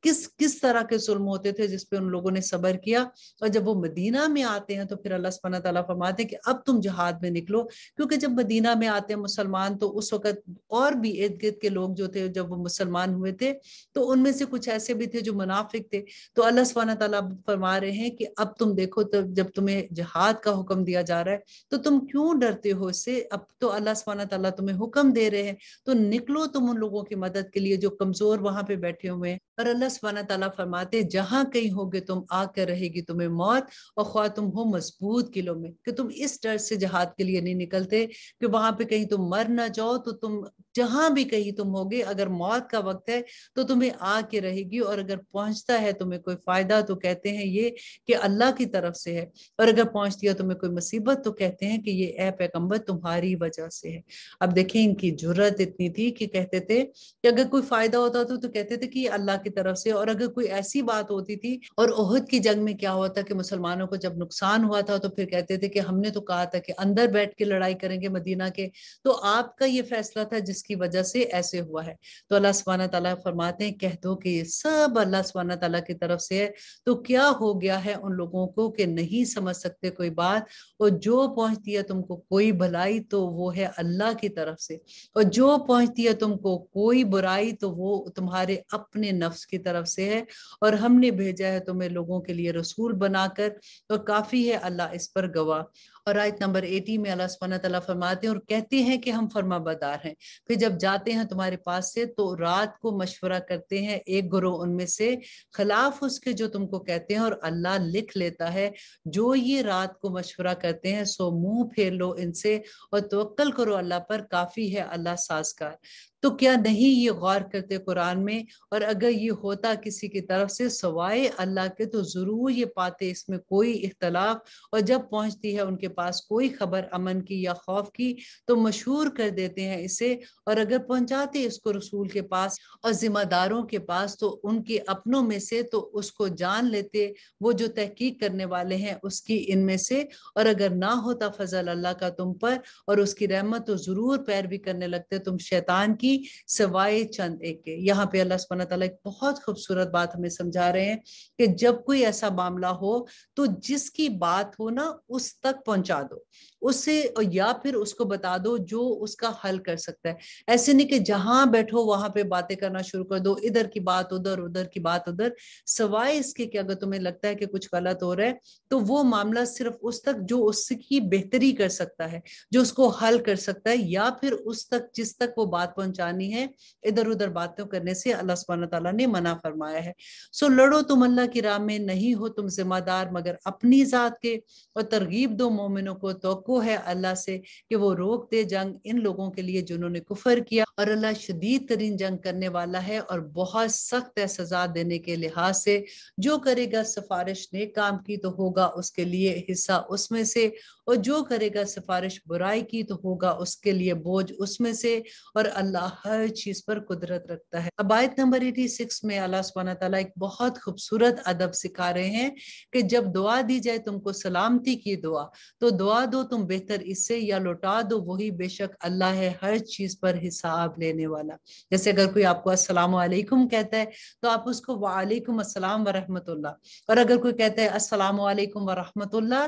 کس طرح کے ظلم ہوتے تھے جس پہ ان لوگوں نے صبر کیا۔ اور جب وہ مدینہ میں آتے ہیں تو پھر اللہ سبحانہ تعالیٰ فرماتے ہیں کہ اب تم جہاد میں نکلو، کیونکہ جب مدینہ میں آتے ہیں مسلمان تو اس وقت اور بھی ارد گرد کے لوگ جو تھے جب وہ مسلمان ہوئے تھے تو ان میں سے کچھ ایسے بھی تھے جو منافق تھے۔ تو اللہ سبحانہ تعالیٰ فرما رہے ہیں کہ اب تم دیکھو، جب تمہیں جہاد کا حکم دیا جا رہا ہے تو تم کیوں ڈرتے ہو اس سے؟ اب تو اللہ سبحانہ تعالیٰ تمہیں حکم دے رہے ہیں تو نکلو تم ان لوگوں کی مدد کے لیے جو کمزور وہاں پہ بیٹھے ہوئے ہیں۔ اور اللہ سبحانہ تعالیٰ فرماتے جہاں کہیں ہوگے تم آ کر رہے گی تمہیں موت، اور خواہ تم ہو مضبوط قلعوں میں، کہ تم اس ڈر سے جہاد کے لیے نہیں نکلتے کہ وہاں پہ کہیں تم مر نہ جاؤ، تو تم جہاں بھی کہیں تم ہوگے اگر موت کا وقت ہے تو تمہیں آ کے رہے گی، اور اگر پہنچتا ہے تمہیں کوئی فائدہ تو کہتے ہیں یہ کہ اللہ کی طرف سے ہے، اور اگر پہنچتی ہے تمہیں کوئی مصیبت تو کہتے ہیں کہ یہ اے پیغمبر تمہاری وجہ سے ہے۔ اب دیکھیں ان کی جرت اتنی تھی کہ کہتے تھے کہ اگر کوئی فائدہ ہوتا تو کہتے تھے کہ یہ اللہ کی طرف سے، اور اگر کوئی ایسی بات ہوتی تھی، اور احد کی جنگ میں کیا ہوا تھا کہ مسلمانوں کو جب نقصان ہوا تھا تو پھر کہتے تھے کہ ہم نے تو کہا تھا کہ اندر بیٹھ کے لڑائی کریں گے مدینہ کے، تو آپ کا یہ فیصلہ تھا جس کی وجہ سے ایسے ہوا ہے۔ تو اللہ سبحانہ تعالیٰ فرماتے ہیں کہہ دو کہ یہ سب اللہ سبحانہ تعالیٰ کی طرف سے ہے، تو کیا ہو گیا ہے ان لوگوں کو کہ نہیں سمجھ سکتے کوئی بات، اور جو پہنچتی ہے تم کو کوئی بھلائی تو وہ ہے اللہ کی طرف سے، اور جو پہنچتی ہے تم کو کوئی برائی تو وہ تمہارے اپنے نفس کی طرف سے ہے، اور ہم نے بھیجا ہے تمہیں لوگوں کے لیے رسول بنا کر، اور کافی ہے اللہ اس پر گواہ۔ اور آیت نمبر 80 میں اللہ سبحانہ تعالیٰ فرماتے ہیں اور کہتے ہیں کہ ہم فرما بردار ہیں، پھر جب جاتے ہیں تمہارے پاس سے تو رات کو مشورہ کرتے ہیں ایک گروہ ان میں سے خلاف اس کے جو تم کو کہتے ہیں، اور اللہ لکھ لیتا ہے جو یہ رات کو مشورہ کرتے ہیں، سو منہ پھیر لو ان سے اور توکل کرو اللہ پر، کافی ہے اللہ سازگار۔ تو کیا نہیں یہ غور کرتے قرآن میں؟ اور اگر یہ ہوتا کسی کی طرف سے سوائے اللہ کے تو ضرور یہ پاتے اس میں کوئی اختلاف، اور جب پہنچتی ہے ان کے پاس کوئی خبر امن کی یا خوف کی تو مشہور کر دیتے ہیں اسے، اور اگر پہنچاتے اس کو رسول کے پاس اور ذمہ داروں کے پاس تو ان کے اپنوں میں سے تو اس کو جان لیتے وہ جو تحقیق کرنے والے ہیں اس کی ان میں سے، اور اگر نہ ہوتا فضل اللہ کا تم پر اور اس کی رحمت تو ضرور پیروی کرنے لگتے تم شیطان کی سوائے چند ایک کے۔ یہاں پہ اللہ سبحانہ تعالیٰ ایک بہت خوبصورت بات ہمیں سمجھا رہے ہیں کہ جب کوئی ایسا معاملہ ہو تو جس کی بات ہو نا اس تک پہنچا دو اسے، یا پھر اس کو بتا دو جو اس کا حل کر سکتا ہے۔ ایسے نہیں کہ جہاں بیٹھو وہاں پہ باتیں کرنا شروع کر دو، ادھر کی بات ادھر، ادھر کی بات ادھر، سوائے اس کے کہ اگر تمہیں لگتا ہے کہ کچھ غلط ہو رہا ہے تو وہ معاملہ صرف اس تک جو اس کی بہتری کر سکتا ہے، جو اس کو حل کر سکتا ہے، یا پھر اس تک جس تک وہ بات پہنچانی ہے۔ ادھر ادھر باتوں کرنے سے اللہ سبحانہ تعالیٰ نے منع فرمایا ہے۔ سو لڑو تم اللہ کی راہ میں، نہیں ہو تم ذمہ دار مگر اپنی ذات کے، اور ترغیب دو مومنوں کو، توقع ہے اللہ سے کہ وہ روک دے جنگ ان لوگوں کے لیے جنہوں نے کفر کیا، اور اللہ شدید ترین جنگ کرنے والا ہے اور بہت سخت ہے سزا دینے کے لحاظ سے۔ جو کرے گا سفارش نیک کام کی تو ہوگا اس کے لیے حصہ اس میں سے، اور جو کرے گا سفارش برائی کی تو ہوگا اس کے لیے بوجھ اس میں سے، اور اللہ ہر چیز پر قدرت رکھتا ہے۔ اب آیت نمبر 86 میں اللہ سبحانہ تعالیٰ ایک بہت خوبصورت ادب سکھا رہے ہیں کہ جب دعا دی جائے تم کو سلامتی کی دعا تو دعا دو تم بہتر اس سے، یا لوٹا دو وہی، بے شک اللہ ہے ہر چیز پر حساب لینے والا۔ جیسے اگر کوئی آپ کو السلام علیکم کہتا ہے تو آپ اس کو وعلیکم السلام ورحمۃ اللہ، اور اگر کوئی کہتا ہے السلام علیکم ورحمۃ اللہ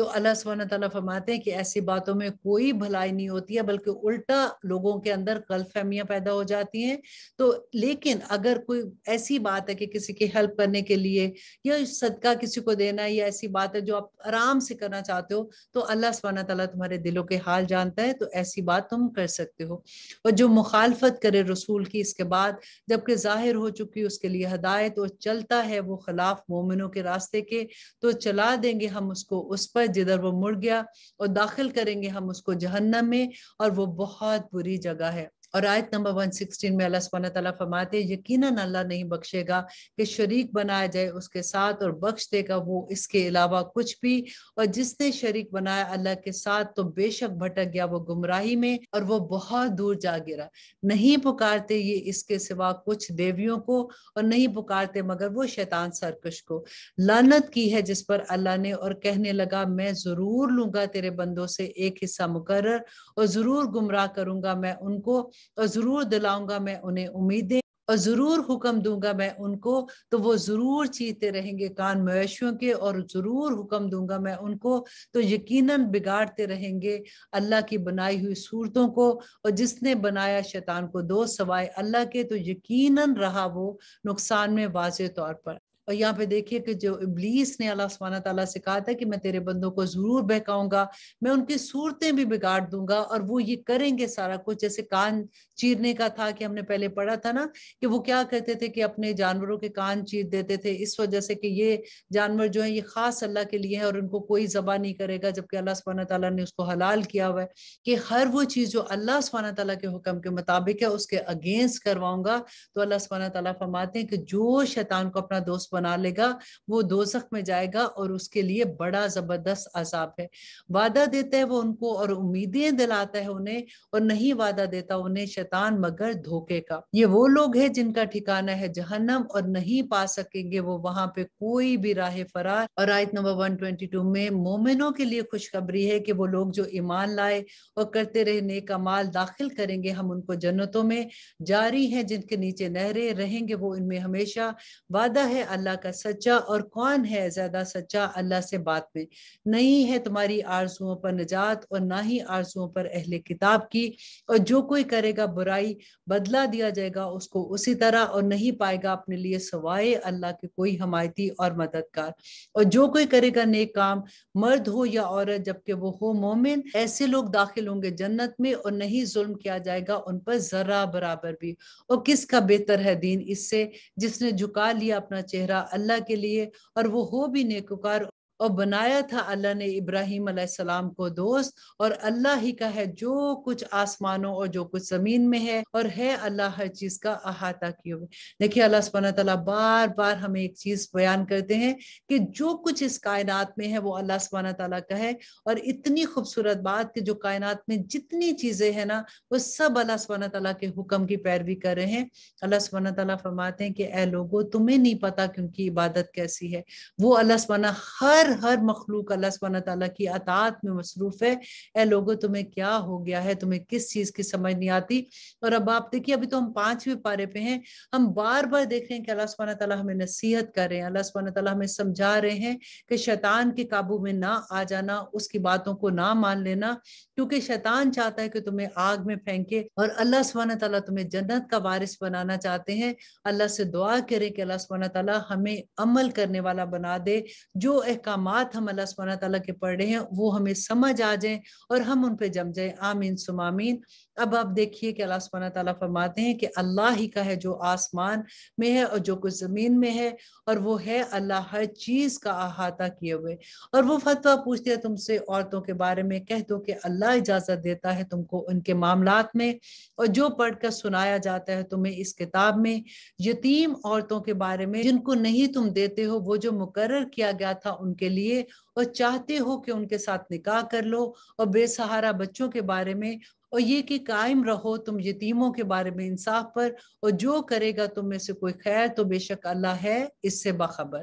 تو اللہ سبحانہ تعالیٰ فرماتے ہیں کہ ایسی باتوں میں کوئی بھلائی نہیں ہوتی ہے، بلکہ الٹا لوگوں کے اندر غلط فہمیاں پیدا ہو جاتی ہیں۔ تو لیکن اگر کوئی ایسی بات ہے کہ کسی کی ہیلپ کرنے کے لیے یا صدقہ کسی کو دینا ہے، یا ایسی بات ہے جو آپ آرام سے کرنا چاہتے ہو، تو اللہ سبحانہ تعالیٰ تمہارے دلوں کے حال جانتا ہے، تو ایسی بات تم کر سکتے ہو۔ اور جو مخالفت کرے رسول کی اس کے بعد جبکہ ظاہر ہو چکی اس کے لیے ہدایت، اور چلتا ہے وہ خلاف مومنوں کے راستے کے، تو چلا دیں گے ہم اس کو اس پر جدھر وہ مڑ گیا، اور داخل کریں گے ہم اس کو جہنم میں، اور وہ بہت بری جگہ ہے۔ اور آیت نمبر 116 میں اللہ سبحانہ تعالیٰ فرماتے ہیں یقیناً اللہ نہیں بخشے گا کہ شریک بنایا جائے اس کے ساتھ، اور بخش دے گا وہ اس کے علاوہ کچھ بھی، اور جس نے شریک بنایا اللہ کے ساتھ تو بے شک بھٹک گیا وہ گمراہی میں، اور وہ بہت دور جا گرا۔ نہیں پکارتے یہ اس کے سوا کچھ دیویوں کو، اور نہیں پکارتے مگر وہ شیطان سرکش کو۔ لعنت کی ہے جس پر اللہ نے، اور کہنے لگا میں ضرور لوں گا تیرے بندوں سے ایک حصہ مقرر، اور ضرور گمراہ کروں گا میں ان کو، اور ضرور دلاؤں گا میں انہیں امیدیں، اور ضرور حکم دوں گا میں ان کو تو وہ ضرور چیتے رہیں گے کان مویشیوں کے، اور ضرور حکم دوں گا میں ان کو تو یقیناً بگاڑتے رہیں گے اللہ کی بنائی ہوئی صورتوں کو، اور جس نے بنایا شیطان کو دوست سوائے اللہ کے تو یقیناً رہا وہ نقصان میں واضح طور پر۔ اور یہاں پہ دیکھیے کہ جو ابلیس نے اللہ سبحانہ تعالیٰ سے کہا تھا کہ میں تیرے بندوں کو ضرور بہکاؤں گا، میں ان کی صورتیں بھی بگاڑ دوں گا، اور وہ یہ کریں گے سارا کچھ، جیسے کان چیرنے کا تھا کہ ہم نے پہلے پڑھا تھا نا کہ وہ کیا کرتے تھے کہ اپنے جانوروں کے کان چیر دیتے تھے، اس وجہ سے کہ یہ جانور جو ہیں یہ خاص اللہ کے لیے ہیں اور ان کو کوئی ذبح نہیں کرے گا، جبکہ اللہ سبحانہ تعالیٰ نے اس کو حلال کیا ہوا ہے کہ ہر وہ چیز جو اللہ سبحانہ تعالیٰ کے حکم کے مطابق ہے اس کے اگینسٹ کرواؤں گا۔ تو اللہ سبحانہ تعالیٰ فرماتے ہیں کہ جو شیطان کو اپنا دوست بنا لے گا وہ دوزخ میں جائے گا، اور اس کے لیے بڑا زبردست عذاب ہے۔ وعدہ دیتا ہے وہ ان کو اور امیدیں دلاتا ہے انہیں، اور نہیں وعدہ دیتا انہیں شیطان مگر دھوکے کا۔ یہ وہ لوگ ہیں جن کا ٹھکانہ ہے جہنم، اور نہیں پا سکیں گے وہ وہاں پہ کوئی بھی راہ فرار۔ اور آیت نمبر 122 میں مومنوں کے لیے خوشخبری ہے کہ وہ لوگ جو ایمان لائے اور کرتے رہے نیک اعمال داخل کریں گے ہم ان کو جنتوں میں، جاری ہیں جن کے نیچے نہریں، رہیں گے وہ ان میں ہمیشہ۔ وعدہ ہے اللہ کا سچا، اور کون ہے زیادہ سچا اللہ سے بات میں۔ نہیں ہے تمہاری آرزوؤں پر نجات، اور نہ ہی آرزوؤں پر اہل کتاب کی، اور جو کوئی کرے گا برائی بدلہ دیا جائے گا اس کو اسی طرح، اور نہیں پائے گا اپنے لیے سوائے اللہ کے کوئی حمایتی اور مددگار۔ اور جو کوئی کرے گا نیک کام، مرد ہو یا عورت جبکہ وہ ہو مومن، ایسے لوگ داخل ہوں گے جنت میں، اور نہیں ظلم کیا جائے گا ان پر ذرہ برابر بھی۔ اور کس کا بہتر ہے دین اس سے جس نے جھکا لیا اپنا چہرہ اللہ کے لیے، اور وہ ہو بھی نیکوکار، اور بنایا تھا اللہ نے ابراہیم علیہ السلام کو دوست، اور اللہ ہی کا ہے جو کچھ آسمانوں اور جو کچھ زمین میں ہے، اور ہے اللہ ہر چیز کا احاطہ کیے ہوئے۔ دیکھیے اللہ سبحانہ تعالیٰ بار بار ہمیں ایک چیز بیان کرتے ہیں کہ جو کچھ اس کائنات میں ہے وہ اللہ سبحانہ تعالیٰ کا ہے، اور اتنی خوبصورت بات کہ جو کائنات میں جتنی چیزیں ہیں نا وہ سب اللہ سبحانہ تعالیٰ کے حکم کی پیروی کر رہے ہیں۔ اللہ سبحانہ تعالیٰ فرماتے ہیں کہ اے لوگو تمہیں نہیں پتا کہ ان کی عبادت کیسی ہے۔ وہ اللہ سبحانہ ہر مخلوق اللہ سبحانہ تعالیٰ کی اطاعت میں مصروف ہے۔ اے لوگو تمہیں کیا ہو گیا ہے، تمہیں کس چیز کی سمجھ نہیں آتی؟ اور اب آپ دیکھیے ابھی تو ہم 5ویں پارے پہ ہیں، ہم بار بار دیکھ رہے ہیں کہ اللہ سبحانہ تعالیٰ ہمیں نصیحت کر رہے ہیں، اللہ سبحانہ تعالیٰ ہمیں سمجھا رہے ہیں کہ شیطان کے قابو میں نہ آ جانا، اس کی باتوں کو نہ مان لینا، کیونکہ شیطان چاہتا ہے کہ تمہیں آگ میں پھینکے، اور اللہ سبحانہ تعالیٰ تمہیں جنت کا وارث بنانا چاہتے ہیں۔ اللہ سے دعا کریں کہ اللہ سبحانہ تعالیٰ ہمیں عمل کرنے والا بنا دے، جو احکامات ہم اللہ سبحانہ تعالیٰ کے پڑھ رہے ہیں وہ ہمیں سمجھ آ جائیں اور ہم ان پہ جم جائیں، آمین ثم آمین۔ اب آپ دیکھیے کہ اللہ سبحانہ تعالیٰ فرماتے ہیں کہ اللہ ہی کا ہے جو آسمان میں ہے اور جو کچھ زمین میں ہے، اور وہ ہے اللہ ہر چیز کا احاطہ کیے ہوئے۔ اور وہ فتویٰ پوچھتے ہیں تم سے عورتوں کے بارے میں، کہہ دو کہ اللہ اجازت دیتا ہے تم کو ان کے معاملات میں، اور جو پڑھ کر سنایا جاتا ہے تمہیں اس کتاب میں یتیم عورتوں کے بارے میں جن کو نہیں تم دیتے ہو وہ جو مقرر کیا گیا تھا ان کے لیے، اور چاہتے ہو کہ ان کے ساتھ نکاح کر لو، اور بے سہارا بچوں کے بارے میں، اور یہ کہ قائم رہو تم یتیموں کے بارے میں انصاف پر، اور جو کرے گا تم میں سے کوئی خیر تو بے شک اللہ ہے اس سے باخبر۔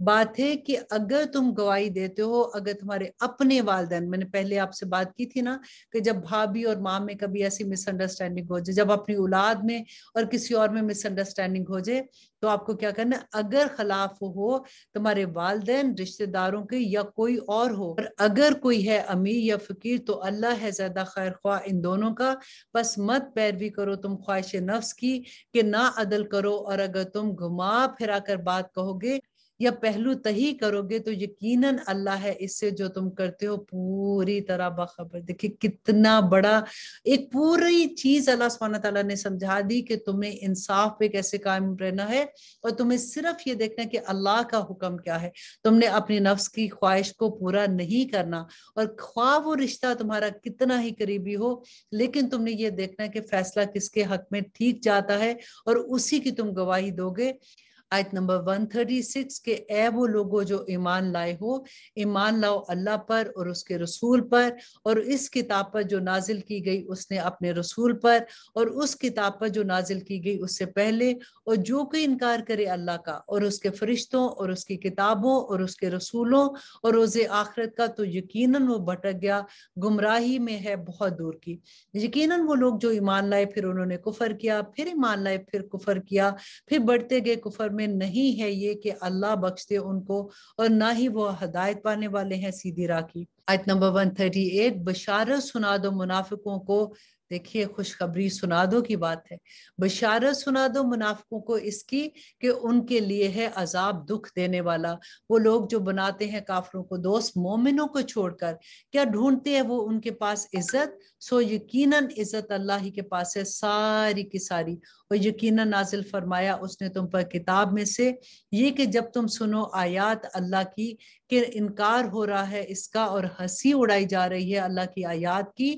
بات ہے کہ اگر تم گواہی دیتے ہو، اگر تمہارے اپنے والدین، میں نے پہلے آپ سے بات کی تھی نا کہ جب بھابھی اور ماں میں کبھی ایسی مس انڈرسٹینڈنگ ہو جائے، جب اپنی اولاد میں اور کسی اور میں مس انڈرسٹینڈنگ ہو جائے، تو آپ کو کیا کرنا ہے؟ اگر خلاف ہو تمہارے والدین، رشتہ داروں کے یا کوئی اور ہو، اور اگر کوئی ہے امیر یا فقیر، تو اللہ ہے زیادہ خیر خواہ ان دونوں کا، بس مت پیروی کرو تم خواہش نفس کی کہ نہ عدل کرو، اور اگر تم گھما پھرا کر بات کہو گے یا پہلو تہی کرو گے تو یقیناً اللہ ہے اس سے جو تم کرتے ہو پوری طرح باخبر۔ دیکھیں کتنا بڑا ایک پوری چیز اللہ سبحانہ تعالیٰ نے سمجھا دی کہ تمہیں انصاف پہ کیسے قائم رہنا ہے، اور تمہیں صرف یہ دیکھنا ہے کہ اللہ کا حکم کیا ہے۔ تم نے اپنی نفس کی خواہش کو پورا نہیں کرنا، اور خواہ وہ رشتہ تمہارا کتنا ہی قریبی ہو، لیکن تم نے یہ دیکھنا ہے کہ فیصلہ کس کے حق میں ٹھیک جاتا ہے، اور اسی کی تم گواہی دو گے۔ آیت نمبر 136 کہ اے وہ لوگوں جو ایمان لائے ہو، ایمان لاؤ اللہ پر اور اس کے رسول پر، اور اس کتاب پر جو نازل کی گئی اس نے اپنے رسول پر، اور اس کتاب پر جو نازل کی گئی اس سے پہلے، اور جو کوئی انکار کرے اللہ کا اور اس کے فرشتوں اور اس کی کتابوں اور اس کے رسولوں اور روز آخرت کا، تو یقیناً وہ بھٹک گیا، گمراہی میں ہے بہت دور کی۔ یقیناً وہ لوگ جو ایمان لائے پھر انہوں نے کفر کیا، پھر ایمان لائے پھر کفر کیا، پھر بڑھتے گئے کفر میں، نہیں ہے یہ کہ اللہ بخشتے ان کو، اور نہ ہی وہ ہدایت پانے والے ہیں سیدھی راہ کی۔ آیت نمبر 138 بشارت سنا دو منافقوں کو، دیکھیے خوشخبری سنا دو کی بات ہے، بشارت سنا دو منافقوں کو اس کی کہ ان کے لیے ہے عذاب دکھ دینے والا۔ وہ لوگ جو بناتے ہیں کافروں کو دوست مومنوں کو چھوڑ کر، کیا ڈھونڈتے ہیں وہ ان کے پاس عزت؟ سو یقیناً عزت اللہ ہی کے پاس ہے ساری کی ساری، اور یقیناً نازل فرمایا اس نے تم پر کتاب میں سے یہ کہ جب تم سنو آیات اللہ کی کہ انکار ہو رہا ہے اس کا اور ہنسی اڑائی جا رہی ہے اللہ کی آیات کی،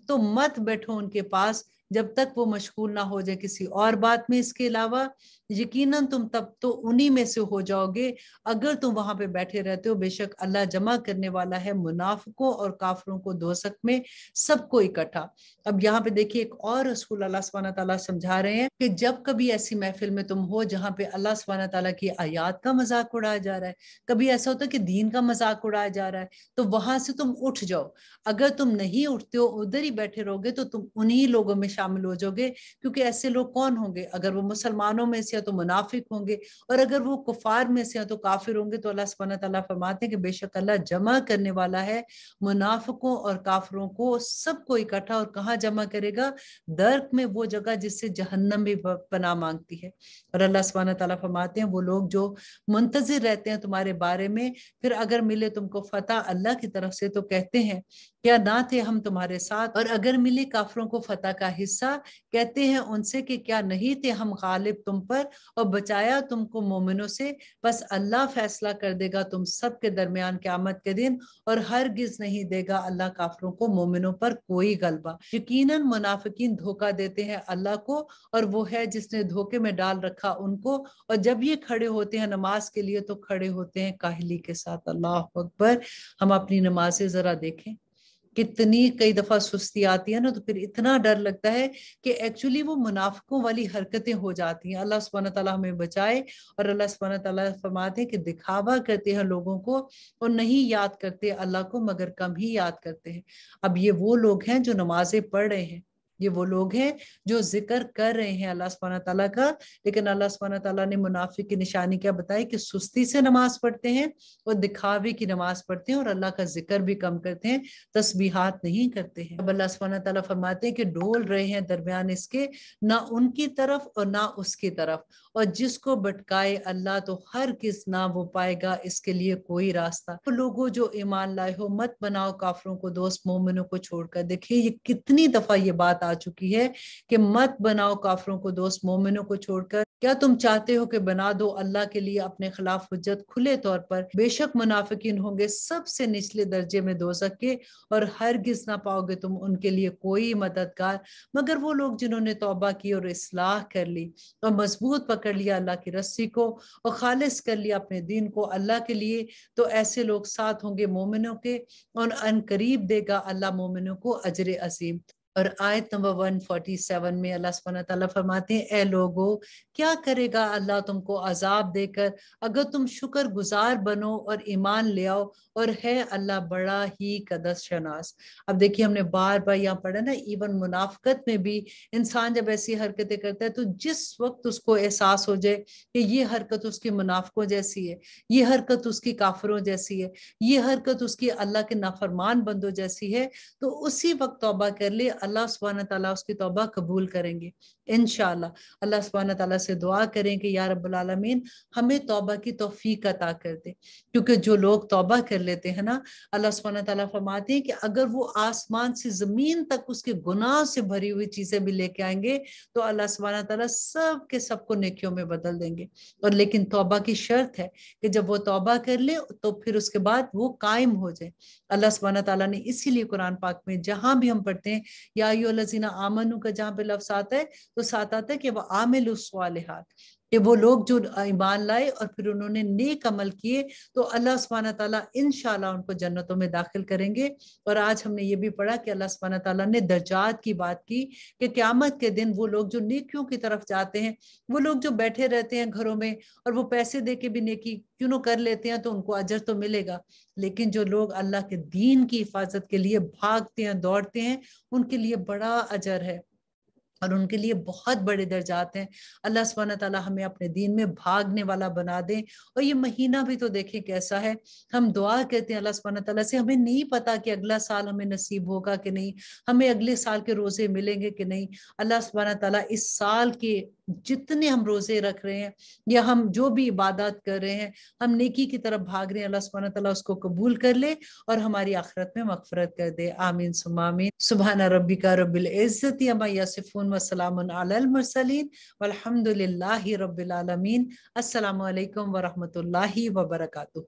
تو مت بیٹھو ان کے پاس جب تک وہ مشغول نہ ہو جائے کسی اور بات میں اس کے علاوہ، یقیناً تم تب تو انہی میں سے ہو جاؤ گے اگر تم وہاں پہ بیٹھے رہتے ہو۔ بے شک اللہ جمع کرنے والا ہے منافقوں اور کافروں کو دوزخ میں سب کو اکٹھا۔ اب یہاں پہ دیکھیے ایک اور رسول اللہ سبحانہ تعالیٰ سمجھا رہے ہیں کہ جب کبھی ایسی محفل میں تم ہو جہاں پہ اللہ سبحانہ تعالیٰ کی آیات کا مذاق اڑایا جا رہا ہے، کبھی ایسا ہوتا ہے کہ دین کا مذاق اڑایا جا رہا ہے، تو وہاں سے تم اٹھ جاؤ۔ اگر تم نہیں اٹھتے ہو، ادھر ہی بیٹھے رہو گے، تو تم انہی لوگوں میں شامل ہو جاؤ گے، کیونکہ ایسے لوگ کون ہوں گے؟ اگر وہ مسلمانوں میں سے ہیں تو منافق ہوں گے، اور اگر وہ کفار میں سے ہیں تو کافر ہوں گے۔ تو اللہ سبحانہ تعالیٰ فرماتے ہیں کہ بے شک اللہ جمع کرنے والا ہے منافقوں اور کافروں کو سب کو اکٹھا، اور کہاں جمع کرے گا؟ درک میں، وہ جگہ جس سے جہنم بھی پناہ مانگتی ہے۔ اور اللہ سبحانہ تعالیٰ فرماتے ہیں وہ لوگ جو منتظر رہتے ہیں تمہارے بارے میں، پھر اگر ملے تم کو فتح اللہ کی طرف سے تو کہتے ہیں کیا نہ تھے ہم تمہارے ساتھ، اور اگر ملے کافروں کو فتح کا حصہ کہتے ہیں ان سے کہ کیا نہیں تھے ہم غالب تم پر اور بچایا تم کو مومنوں سے، بس اللہ فیصلہ کر دے گا تم سب کے درمیان قیامت کے دن، اور ہرگز نہیں دے گا اللہ کافروں کو مومنوں پر کوئی غلبہ۔ یقیناً منافقین دھوکہ دیتے ہیں اللہ کو، اور وہ ہے جس نے دھوکے میں ڈال رکھا ان کو، اور جب یہ کھڑے ہوتے ہیں نماز کے لیے تو کھڑے ہوتے ہیں کاہلی کے ساتھ۔ اللہ اکبر۔ ہم اپنی نمازیں ذرا دیکھیں، کتنی کئی دفعہ سستی آتی ہے نا، تو پھر اتنا ڈر لگتا ہے کہ ایکچولی وہ منافقوں والی حرکتیں ہو جاتی ہیں۔ اللہ سبحانہ تعالیٰ ہمیں بچائے۔ اور اللہ سبحانہ تعالیٰ فرماتے ہیں کہ دکھاوا کرتے ہیں لوگوں کو اور نہیں یاد کرتے اللہ کو مگر کم ہی یاد کرتے ہیں۔ اب یہ وہ لوگ ہیں جو نمازیں پڑھ رہے ہیں، یہ وہ لوگ ہیں جو ذکر کر رہے ہیں اللہ سبحانہ تعالیٰ کا، لیکن اللہ سبحانہ تعالیٰ نے منافق کی نشانی کیا بتائی کہ سستی سے نماز پڑھتے ہیں اور دکھاوے کی نماز پڑھتے ہیں، اور اللہ کا ذکر بھی کم کرتے ہیں، تسبیحات نہیں کرتے ہیں۔ اب اللہ سبحانہ تعالیٰ فرماتے ہیں کہ ڈول رہے ہیں درمیان اس کے، نہ ان کی طرف اور نہ اس کی طرف، اور جس کو بھٹکائے اللہ تو ہرگز نہ وہ پائے گا اس کے لیے کوئی راستہ۔ تو لوگوں جو ایمان لائے ہو، مت بناؤ کافروں کو دوست مومنوں کو چھوڑ کر۔ دیکھیے یہ کتنی دفعہ یہ بات آ چکی ہے کہ مت بناؤ کافروں کو دوست مومنوں کو چھوڑ کر۔ کیا تم چاہتے ہو کہ بنا دو اللہ کے لیے اپنے خلاف حجت کھلے طور پر؟ بے شک منافقین ہوں گے سب سے نچلے درجے میں دوزخ کے، اور ہرگز نہ پاؤ گے تم ان کے لیے کوئی مددگار مگر وہ لوگ جنہوں نے توبہ کی اور اصلاح کر لی اور مضبوط پکڑ لیا اللہ کی رسی کو اور خالص کر لیا اپنے دین کو اللہ کے لیے، تو ایسے لوگ ساتھ ہوں گے مومنوں کے، اور ان قریب دے گا اللہ مومنوں کو اجر عظیم۔ اور آیت نمبر 147 میں اللہ سبحانہ تعالیٰ فرماتے ہیں اے لوگو کیا کرے گا اللہ تم کو عذاب دے کر اگر تم شکر گزار بنو اور ایمان لے آؤ اور ہے اللہ بڑا ہی قدر شناس۔ اب دیکھیے ہم نے بار بار یہاں پڑھا نا ایون منافقت میں بھی انسان جب ایسی حرکتیں کرتا ہے تو جس وقت اس کو احساس ہو جائے کہ یہ حرکت اس کی منافقوں جیسی ہے، یہ حرکت اس کی کافروں جیسی ہے، یہ حرکت اس کی اللہ کے نافرمان بندوں جیسی ہے، تو اسی وقت توبہ کر لے، اللہ سبحانہ تعالیٰ اس کی توبہ قبول کریں گے انشاءاللہ۔ اللہ سبحانہ تعالیٰ سے دعا کریں کہ یا رب العالمین ہمیں توبہ کی توفیق عطا کر دے، کیونکہ جو لوگ توبہ کر لیتے ہیں نا، اللہ سبحانہ تعالیٰ فرماتے ہیں کہ اگر وہ آسمان سے زمین تک اس کے گناہ سے بھری ہوئی چیزیں بھی لے کے آئیں گے تو اللہ سبحانہ تعالیٰ سب کے سب کو نیکیوں میں بدل دیں گے۔ اور لیکن توبہ کی شرط ہے کہ جب وہ توبہ کر لے تو پھر اس کے بعد وہ قائم ہو جائے۔ اللہ سبحانہ تعالیٰ نے اسی لیے قرآن پاک میں جہاں بھی ہم پڑھتے ہیں یا ایھا الذین آمنوا کا جہاں پہ لفظ آتا ہے تو ساتھ آتا ہے کہ وہ عاملوا الصالحات، کہ وہ لوگ جو ایمان لائے اور پھر انہوں نے نیک عمل کیے تو اللہ سبحانہ تعالیٰ انشاءاللہ ان کو جنتوں میں داخل کریں گے۔ اور آج ہم نے یہ بھی پڑھا کہ اللہ سبحانہ تعالیٰ نے درجات کی بات کی کہ قیامت کے دن وہ لوگ جو نیکیوں کی طرف جاتے ہیں، وہ لوگ جو بیٹھے رہتے ہیں گھروں میں اور وہ پیسے دے کے بھی نیکی کیوں نہ کر لیتے ہیں تو ان کو اجر تو ملے گا، لیکن جو لوگ اللہ کے دین کی حفاظت کے لیے بھاگتے ہیں دوڑتے ہیں ان کے لیے بڑا اجر ہے اور ان کے لیے بہت بڑے درجات ہیں۔ اللہ سبحانہ تعالیٰ ہمیں اپنے دین میں بھاگنے والا بنا دیں۔ اور یہ مہینہ بھی تو دیکھیں کیسا ہے، ہم دعا کرتے ہیں اللہ سبحانہ تعالیٰ سے، ہمیں نہیں پتا کہ اگلا سال ہمیں نصیب ہوگا کہ نہیں، ہمیں اگلے سال کے روزے ملیں گے کہ نہیں۔ اللہ سبحانہ تعالیٰ اس سال کے جتنے ہم روزے رکھ رہے ہیں یا ہم جو بھی عبادات کر رہے ہیں، ہم نیکی کی طرف بھاگ رہے ہیں، اللہ سبحانہ تعالیٰ اس کو قبول کر لے اور ہماری آخرت میں مغفرت کر دے، آمین ثم آمین۔ سبحان ربک رب العزت عما یصفون وسلام علی المرسلین والحمد للہ رب العالمین۔ السلام علیکم ورحمۃ اللہ وبرکاتہ۔